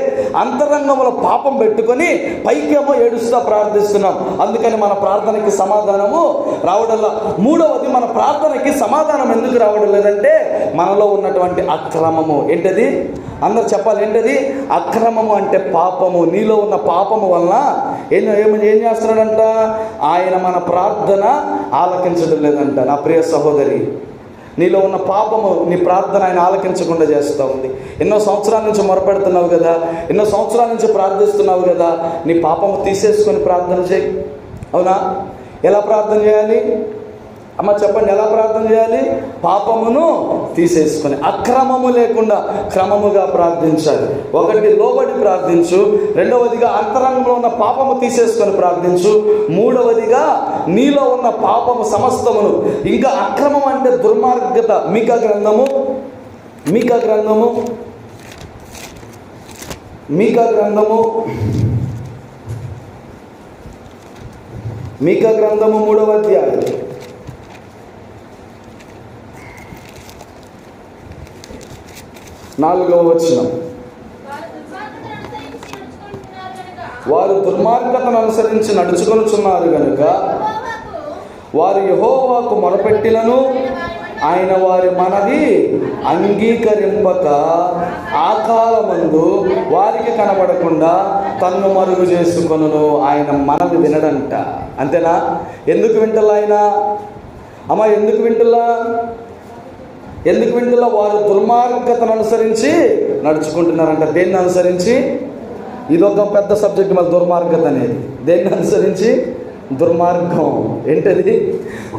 అంతరంగంలో పాపం పెట్టుకొని పైకేమో ఏడుస్తా ప్రార్థిస్తున్నాం, అందుకని మన ప్రార్థనకి సమాధానము రావడంలా. మూడవది, మన ప్రార్థనకి సమాధానం ఎందుకు రావడం లేదంటే మనలో ఉన్నటువంటి అక్రమము. ఏంటది? అందరు చెప్పాలి. ఏంటది? అక్రమము అంటే పాపము. నీలో ఉన్న పాపము వలన ఏం చేస్తున్నాడంట? ఆయన మన ప్రార్థన ఆలకించడం లేదంట. నా ప్రియ సహోదరి, నీలో ఉన్న పాపము నీ ప్రార్థన ఆయన ఆలకించకుండా చేస్తూ ఉంది. ఎన్నో సంవత్సరాల నుంచి మొరపెడుతున్నావు కదా, ఎన్నో సంవత్సరాల నుంచి ప్రార్థిస్తున్నావు కదా, నీ పాపము తీసేసుకొని ప్రార్థన చేయి. అవునా? ఎలా ప్రార్థన చేయాలి? అమ్మ చెప్పండి, ఎలా ప్రార్థన చేయాలి? పాపమును తీసేసుకొని, అక్రమము లేకుండా క్రమముగా ప్రార్థించాలి. ఒకటి, లోబడి ప్రార్థించు. రెండవదిగా అంతరంగంలో ఉన్న పాపము తీసేసుకొని ప్రార్థించు. మూడవదిగా నీలో ఉన్న పాపము సమస్తమును, ఇంకా అక్రమం అంటే దుర్మార్గత. మీకా గ్రంథము 3వ అధ్యాయం 4వ వచనం. వారు దుర్మార్గతను అనుసరించి నడుచుకొనుచున్నారు గనుక వారు యెహోవాకు మొరపెట్టినను ఆయన వారి మనవి అంగీకరింపక ఆ కాలమందు వారికి కనబడకుండా తన్ను మరుగు చేసుకొనును. ఆయన మనవి వినడంట. అంతేనా? ఎందుకు వింటలా ఆయన? అమ్మ ఎందుకు వింటలా? వారు దుర్మార్గతను అనుసరించి నడుచుకుంటున్నారంట. దేన్ని అనుసరించి? ఇదొక పెద్ద సబ్జెక్ట్. మళ్ళీ దుర్మార్గత అనేది దేన్ని అనుసరించి? దుర్మార్గం. ఏంటది?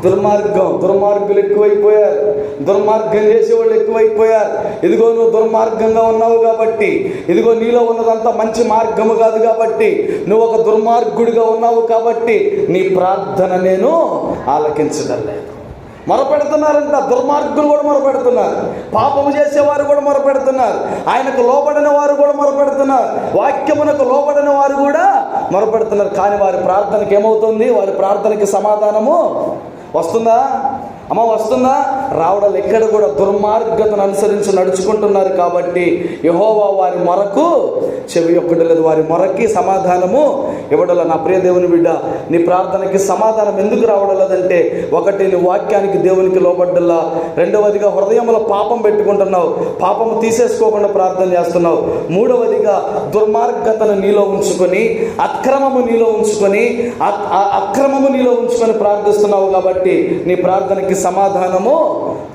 దుర్మార్గులు ఎక్కువైపోయారు. దుర్మార్గం చేసేవాళ్ళు ఎక్కువైపోయారు. ఇదిగో నువ్వు దుర్మార్గంగా ఉన్నావు కాబట్టి, ఇదిగో నీలో ఉన్నదంతా మంచి మార్గము కాదు కాబట్టి, నువ్వు ఒక దుర్మార్గుడిగా ఉన్నావు కాబట్టి నీ ప్రార్థన నేను ఆలకించడం లేదు. మొరపెడుతున్నారంట. దుర్మార్గులు కూడా మొరపెడుతున్నారు, పాపము చేసేవారు కూడా మొరపెడుతున్నారు, ఆయనకు లోబడిన వారు కూడా మొరపెడుతున్నారు, వాక్యమునకు లోబడిన వారు కూడా మొరపెడుతున్నారు. కానీ వారి ప్రార్థనకి ఏమవుతుంది? వారి ప్రార్థనకి సమాధానము వస్తుందా? అమ్మ వస్తుందా? రావడాలు. ఎక్కడ కూడా దుర్మార్గతను అనుసరించి నడుచుకుంటున్నారు కాబట్టి యెహోవా వారి మొరకు చెవి ఒక్కడలేదు, వారి మొరకి సమాధానము ఇవ్వడల. నా ప్రియ దేవుని బిడ్డ, నీ ప్రార్థనకి సమాధానం ఎందుకు రావడలేదంటే ఒకటి, నీ వాక్యానికి దేవునికి లోబడ్డల్లా. రెండవదిగా హృదయంలో పాపం పెట్టుకుంటున్నావు, పాపము తీసేసుకోకుండా ప్రార్థన చేస్తున్నావు. మూడవదిగా దుర్మార్గతను నీలో ఉంచుకొని, అక్రమము నీలో ఉంచుకొని ప్రార్థిస్తున్నావు కాబట్టి నీ ప్రార్థనకి సమాధానము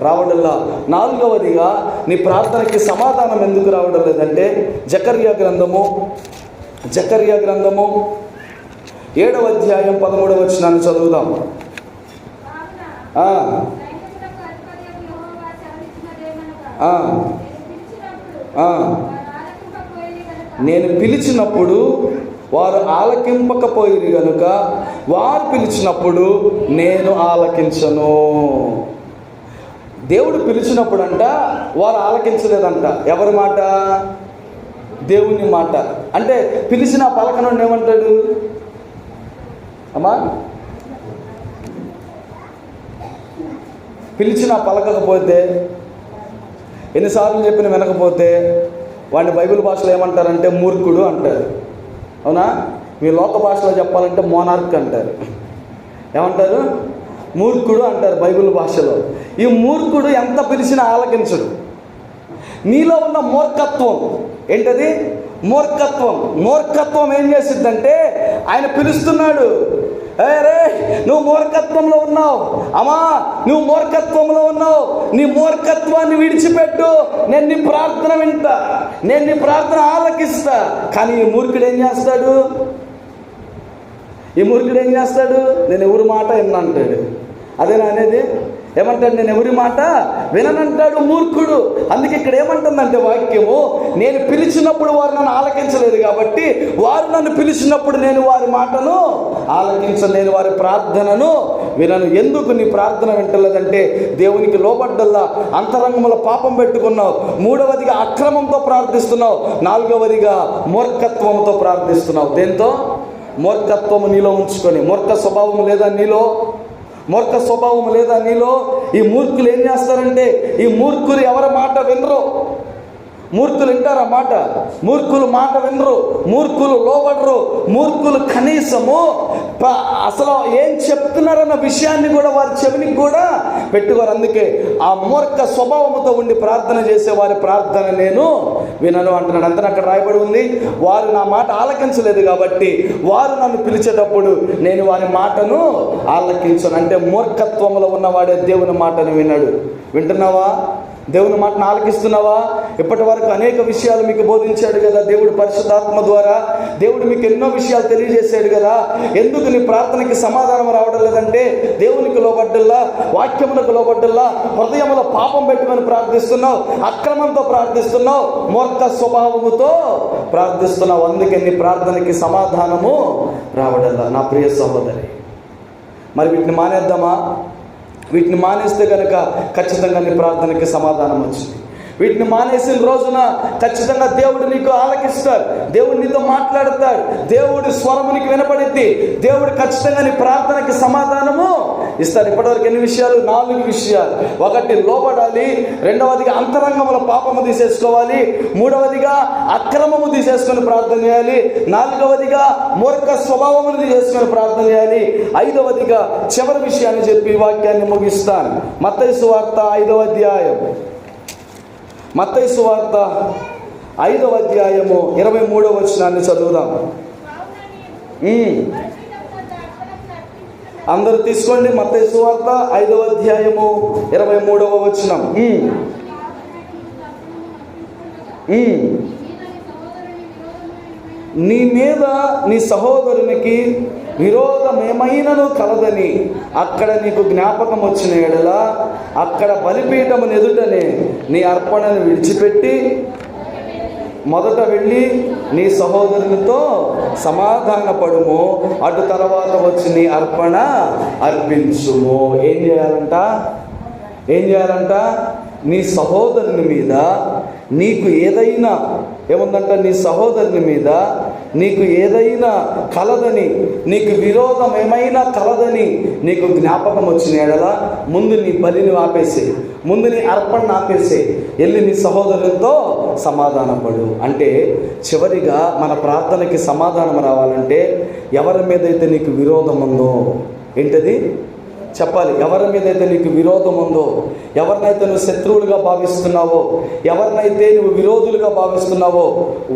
రావడంలా. నాలుగవదిగా నీ ప్రార్థనకి సమాధానం ఎందుకు రావడం లేదంటే జకర్యా గ్రంథము 7వ అధ్యాయం 13వ వచనాన్ని చదువుదాం. ఆ, ఆ, ఆ. నేను పిలిచినప్పుడు వారు ఆలకింపకపోయిరి గనుక వారు పిలిచినప్పుడు నేను ఆలకించను. దేవుడు పిలిచినప్పుడు అంట వారు ఆలకించలేదంట. ఎవరి మాట? దేవుని మాట. అంటే పిలిచిన పలకనుండి ఏమంటాడు? అమ్మా, పిలిచిన పలకకపోతే, ఎన్నిసార్లు చెప్పిన వినకపోతే వాడిని బైబిల్ భాషలో ఏమంటారంటే మూర్ఖుడు అంటారు. అవునా? మీ లోక భాషలో చెప్పాలంటే మోనార్క్ అంటారు. ఏమంటారు? మూర్ఖుడు అంటారు బైబిల్ భాషలో. ఈ మూర్ఖుడు ఎంత పిలిచినా ఆలకించడు. నీలో ఉన్న మూర్ఖత్వం ఏంటది? మూర్ఖత్వం. మూర్ఖత్వం ఏం చేసిద్దంటే, ఆయన పిలుస్తున్నాడు, రే నువ్వు మూర్ఖత్వంలో ఉన్నావు, అమ్మా నువ్వు మూర్ఖత్వంలో ఉన్నావు, నీ మూర్ఖత్వాన్ని విడిచిపెట్టు, నేను నీ ప్రార్థన వింటా, నేను నీ ప్రార్థన ఆలకిస్తా. కానీ ఈ మూర్ఖుడు ఏం చేస్తాడు? నేను ఎవరి మాట వినంటాడు. అదేనా అనేది? ఏమంటాడు? నేను ఎవరి మాట విననంటాడు మూర్ఖుడు. అందుకే ఇక్కడ ఏమంటుందంటే వాక్యము, నేను పిలిచినప్పుడు వారు నన్ను ఆలకించలేదు కాబట్టి వారు నన్ను పిలిచినప్పుడు నేను వారి మాటను ఆలకించను, నేను వారి ప్రార్థనను వినను. ఎందుకు నీ ప్రార్థన వింటలేదంటే దేవునికి లోబడ్డల్లా అంతరంగంలో పాపం పెట్టుకున్నావు. మూడవదిగా అక్రమంతో ప్రార్థిస్తున్నావు. నాలుగవదిగా మూర్ఖత్వంతో ప్రార్థిస్తున్నావు. దేంతో? మూర్ఖత్వము నీలో ఉంచుకొని. మూర్ఖ స్వభావం లేదా నీలో? మూర్ఖ స్వభావం లేదా నీలో? ఈ మూర్ఖులు ఏం చేస్తారంటే, ఈ మూర్ఖులు ఎవరి మాట వినరు. మూర్ఖులు వింటారా మాట? మూర్ఖులు మాట వినరు, మూర్ఖులు లోబడరు, మూర్ఖులు కనీసము అసలు ఏం చెప్తున్నారన్న విషయాన్ని కూడా వారి చెవినికి కూడా పెట్టుకోరు. అందుకే ఆ మూర్ఖ స్వభావంతో ఉండి ప్రార్థన చేసే వారి ప్రార్థన నేను వినను అంటున్నాడు. అంతా అక్కడ రాయబడి ఉంది, వారు నా మాట ఆలకించలేదు కాబట్టి వారు నన్ను పిలిచేటప్పుడు నేను వారి మాటను ఆలకించను. అంటే మూర్ఖత్వంలో ఉన్నవాడే దేవుని మాటను విన్నాడు. వింటున్నావా? దేవుని మాటను ఆలకిస్తున్నావా? ఇప్పటి వరకు అనేక విషయాలు మీకు బోధించాడు కదా దేవుడు పరిశుద్ధాత్మ ద్వారా. దేవుడు మీకు ఎన్నో విషయాలు తెలియజేశాడు కదా. ఎందుకు నీ ప్రార్థనకి సమాధానం రావడం లేదంటే, దేవునికి లోబడ్డల్లా, వాక్యములకు లోబడ్డల్లా హృదయంలో పాపం పెట్టుకొని ప్రార్థిస్తున్నావు, అక్రమంతో ప్రార్థిస్తున్నావు, మూర్ఖ స్వభావముతో ప్రార్థిస్తున్నావు. అందుకే నీ ప్రార్థనకి సమాధానము రావడల్లా. నా ప్రియ సహోదరి, మరి వీటిని మానేద్దామా? వీటిని మానేస్తే కనుక ఖచ్చితంగా నీ ప్రార్థనకి సమాధానం వచ్చింది. వీటిని మానేసిన రోజున ఖచ్చితంగా దేవుడు నీకు ఆలకిస్తాడు, దేవుడు నీతో మాట్లాడతాడు, దేవుడి స్వరము నీకు వినపడిద్ది, దేవుడు ఖచ్చితంగా నీ ప్రార్థనకి సమాధానము ఇస్తాడు. ఇప్పటివరకు ఎన్ని విషయాలు? 4 విషయాలు. 1 లోబడాలి, 2వదిగా అంతరంగంలో పాపము తీసేసుకోవాలి, 3వదిగా అక్రమము తీసేసుకొని ప్రార్థన చేయాలి, 4వదిగా మూర్ఖ స్వభావమును తీసేసుకొని ప్రార్థన చేయాలి, 5వదిగా చివరి విషయాన్ని చెప్పి వాక్యాన్ని ముగిస్తాను. మత్తయి సువార్త 5వ అధ్యాయం, మత్తయి సువార్త 5వ అధ్యాయము 23వ వచనాన్ని చదువుదాం. అందరూ తీసుకోండి. మత్తయి సువార్త 5వ అధ్యాయము 23వ వచనం. నీ మీద నీ సహోదరునికి విరోధమేమైనను కలదని అక్కడ నీకు జ్ఞాపకం వచ్చిన ఎడల అక్కడ బలిపీఠము ఎదుటనే నీ అర్పణను విడిచిపెట్టి మొదట వెళ్ళి నీ సహోదరునితో సమాధానపడుము, అటు తర్వాత వచ్చి నీ అర్పణ అర్పించుము. ఏం చేయాలంట? నీ సహోదరుని మీద నీకు ఏదైనా ఏముందంట, నీ సహోదరుని మీద నీకు ఏదైనా కలదని, నీకు విరోధం ఏమైనా కలదని నీకు జ్ఞాపకం వచ్చిన ఎడల ముందు నీ బలిని ఆపేసే, ముందు నీ అర్పణ ఆపేసే, వెళ్ళి నీ సహోదరులతో సమాధానపడు. అంటే చివరిగా మన ప్రార్థనకి సమాధానం రావాలంటే ఎవరి మీద అయితే నీకు విరోధం ఉందో, ఏంటది చెప్పాలి. ఎవరి మీద అయితే నీకు విరోధం ఉందో, ఎవరినైతే నువ్వు శత్రువులుగా భావిస్తున్నావో, ఎవరినైతే నువ్వు విరోధులుగా భావిస్తున్నావో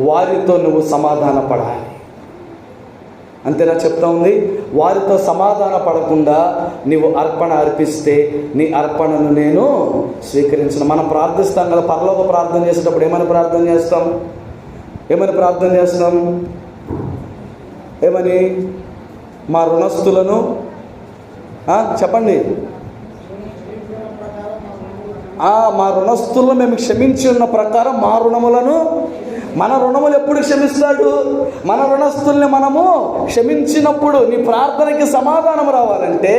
వారితో నువ్వు సమాధాన పడాలి. అంతేనా చెప్తా ఉంది? వారితో సమాధాన పడకుండా నీవు అర్పణ అర్పిస్తే నీ అర్పణను నేను స్వీకరించను. మనం ప్రార్థిస్తాం కదా, పరలోక ప్రార్థన చేసేటప్పుడు ఏమని ప్రార్థన చేస్తాం? ఏమని? మా రుణస్థులను చెప్పండి, మా రుణస్తులను మేము క్షమించి ఉన్న ప్రకారం మా రుణములను, మన రుణములు ఎప్పుడు క్షమిస్తాడు? మన రుణస్తుల్ని మనము క్షమించినప్పుడు. నీ ప్రార్థనకి సమాధానం రావాలంటే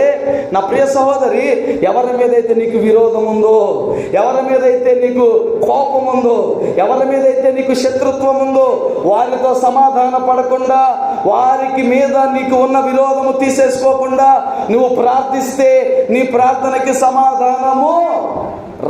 నా ప్రియ సహోదరి, ఎవరి మీదైతే నీకు విరోధం ఉందో, ఎవరి మీదైతే నీకు కోపం ఉందో, ఎవరి మీదైతే నీకు శత్రుత్వం ఉందో, వారితో సమాధాన పడకుండా, వారికి మీద నీకు ఉన్న విరోధము తీసేసుకోకుండా నువ్వు ప్రార్థిస్తే నీ ప్రార్థనకి సమాధానము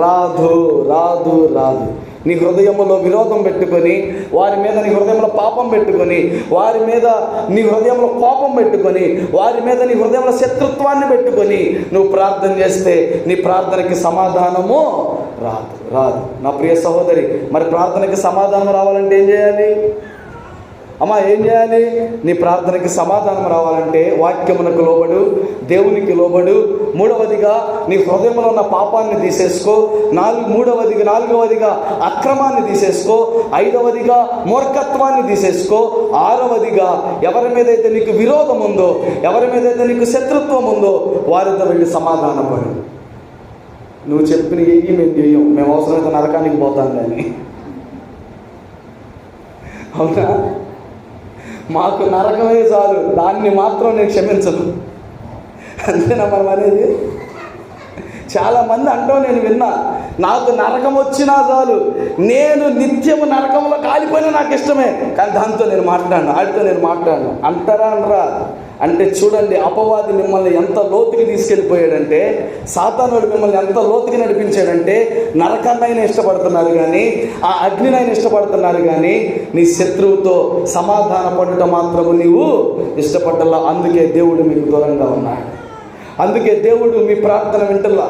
రాదు రాదు రాదు. నీ హృదయంలో విరోధం పెట్టుకొని, వారి మీద నీ హృదయంలో పాపం పెట్టుకొని, వారి మీద నీ హృదయంలో కోపం పెట్టుకొని, వారి మీద నీ హృదయంలో శత్రుత్వాన్ని పెట్టుకొని నువ్వు ప్రార్థన చేస్తే నీ ప్రార్థనకి సమాధానము రాదు రాదు. నా ప్రియ సహోదరి, మరి ప్రార్థనకి సమాధానం రావాలంటే ఏం చేయాలి? అమ్మా, ఏం చేయాలి? నీ ప్రార్థనకి సమాధానం రావాలంటే వాక్యమునకు లోబడు, దేవునికి లోబడు. మూడవదిగా నీ హృదయంలో ఉన్న పాపాన్ని తీసేసుకో. నాలుగవదిగా అక్రమాన్ని తీసేసుకో. ఐదవదిగా మూర్ఖత్వాన్ని తీసేసుకో. ఆరవదిగా ఎవరి మీదైతే నీకు విరోధం ఉందో, ఎవరి మీదైతే నీకు శత్రుత్వం ఉందో వారితో వెళ్ళి సమాధానపడు. నువ్వు చెప్పిన ఏమి మేము చేయం, మేము అవసరమైతే నరకానికి పోతాం కానీ. అవునా? మాకు నరకమే చాలు, దాన్ని మాత్రం నేను క్షమించను. అంతేనా మనం అనేది? చాలామంది అంటూ నేను విన్నా, నాకు నరకం వచ్చినా చాలు, నేను నిత్యము నరకంలో కాలిపోయినా నాకు ఇష్టమే, కానీ దాంతో నేను మాట్లాడను, ఆడితో నేను మాట్లాడను అంటారా అనరా? అంటే చూడండి, అపవాది మిమ్మల్ని ఎంత లోతుకి తీసుకెళ్ళిపోయాడంటే, సాతానుడు మిమ్మల్ని ఎంత లోతుకి నడిపించాడంటే, నరకాన్నైనా ఇష్టపడుతున్నారు కానీ, ఆ అగ్నినైనా ఇష్టపడుతున్నారు కానీ, నీ శత్రువుతో సమాధాన పడటం మాత్రము నీవు ఇష్టపడ్డలా. అందుకే దేవుడు మీకు దూరంగా ఉన్నాడు. అందుకే దేవుడు మీ ప్రార్థన వింటల్లా.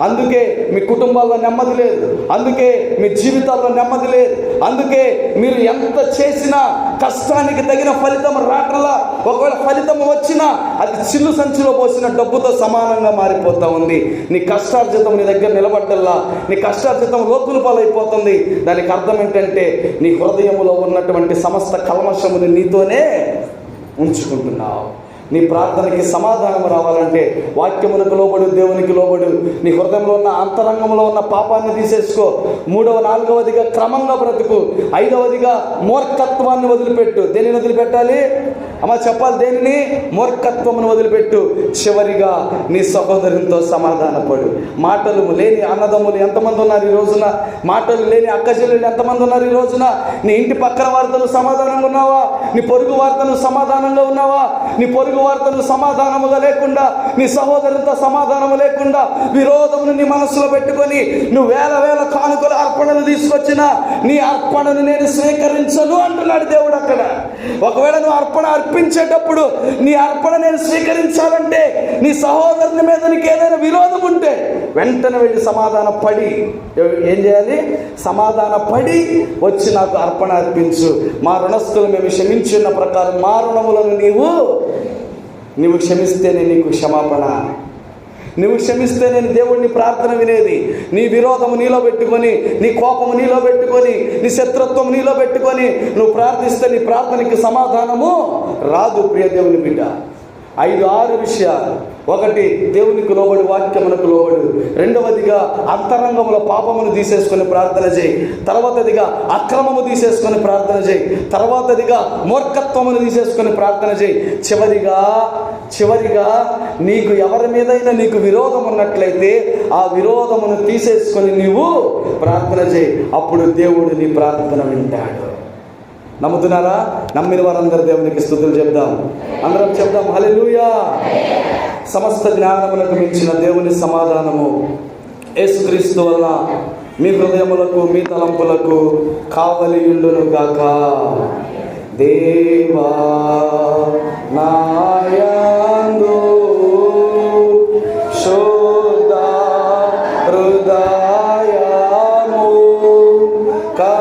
అందుకే మీ కుటుంబాల్లో నెమ్మది లేదు. అందుకే మీ జీవితాల్లో నెమ్మది లేదు. అందుకే మీరు ఎంత చేసినా కష్టానికి తగిన ఫలితం రాట్రలా. ఒకవేళ ఫలితం వచ్చినా అది చిల్లు సంచిలో పోసిన డబ్బుతో సమానంగా మారిపోతూ ఉంది. నీ కష్టార్జితం నీ దగ్గర నిలబడ్డల్లా, నీ కష్టార్జితం లోతుల పాలైపోతుంది. దానికి అర్థం ఏంటంటే, నీ హృదయంలో ఉన్నటువంటి సమస్త కల్మషముని నీతోనే ఉంచుకుంటున్నావు. నీ ప్రార్థనకి సమాధానం రావాలంటే వాక్యమునకు లోబడు, దేవునికి లోబడు. నీ హృదయంలో ఉన్న అంతరంగంలో ఉన్న పాపాన్ని తీసేసుకో. నాలుగవదిగా క్రమంగా బ్రతుకు. ఐదవదిగా మూర్ఖత్వాన్ని వదిలిపెట్టు. దేనిని వదిలిపెట్టాలి? అమ్మ చెప్పాలి, దేనిని? మూర్ఖత్వమును వదిలిపెట్టు. చివరిగా నీ సహోదరునితో సమాధానపడు. మాటలు లేని అన్నదమ్ములు ఎంతమంది ఉన్నారు ఈ రోజున? మాటలు లేని అక్క చెల్లెలు ఎంతమంది ఉన్నారు ఈ రోజున? నీ ఇంటి పక్కన వారితో సమాధానంగా ఉన్నావా? నీ పొరుగు వారితో సమాధానంగా ఉన్నావా? నీ పొరుగు వారితో సమాధానముగా లేకుండా, నీ సహోదరునితో సమాధానము లేకుండా, విరోధమును నీ మనసులో పెట్టుకొని నువ్వు వేల కానుకల అర్పణలు తీసుకొచ్చినా నీ అర్పణను నేను స్వీకరించను అంటున్నాడు దేవుడు అక్కడ. ఒకవేళ నువ్వు అర్పణ అర్పించేటప్పుడు నీ అర్పణ నేను స్వీకరించాలంటే, నీ సహోదరుని మీద నీకు ఏదైనా విరోధం ఉంటే వెంటనే వెళ్ళి సమాధాన పడి, ఏం చేయాలి? సమాధాన పడి వచ్చి నాకు అర్పణ అర్పించు. మా రుణస్తులు మేము క్షమించిన ప్రకారం మా రుణములను నీవు క్షమిస్తేనే నీకు క్షమాపణ. నువ్వు క్షమిస్తే నేను దేవుడిని ప్రార్థన వినేది. నీ విరోధము నీలో పెట్టుకొని, నీ కోపము నీలో పెట్టుకొని, నీ శత్రుత్వం నీలో పెట్టుకొని నువ్వు ప్రార్థిస్తే నీ ప్రార్థనకి సమాధానము రాదు. ప్రియ దేవుని బిడ్డ, 5-6 విషయాలు. 1, దేవునికి లోబడి, వాక్యమునకు లోబడు. 2వదిగా అంతరంగంలో పాపమును తీసేసుకొని ప్రార్థన చేయి. తర్వాతదిగా అక్రమము తీసేసుకొని ప్రార్థన చేయి. తర్వాతదిగా మూర్ఖత్వమును తీసేసుకొని ప్రార్థన చేయి. చివరిగా నీకు ఎవరి మీదైనా నీకు విరోధం ఉన్నట్లయితే ఆ విరోధమును తీసేసుకొని నీవు ప్రార్థన చేయి. అప్పుడు దేవుడు నీ ప్రార్థన వింటాడు. నమ్ముతున్నారా? నమ్మిన వారందరూ దేవునికి స్తుతులు చెప్దాం. అందరం చెప్దాం హల్లెలూయా. సమస్త జ్ఞానములకు మించిన దేవుని సమాధానము యేసుక్రీస్తు వల్ల మీ హృదయములకు, మీ తలంపులకు కావలి ఉండును గాక. దేవా నాయందు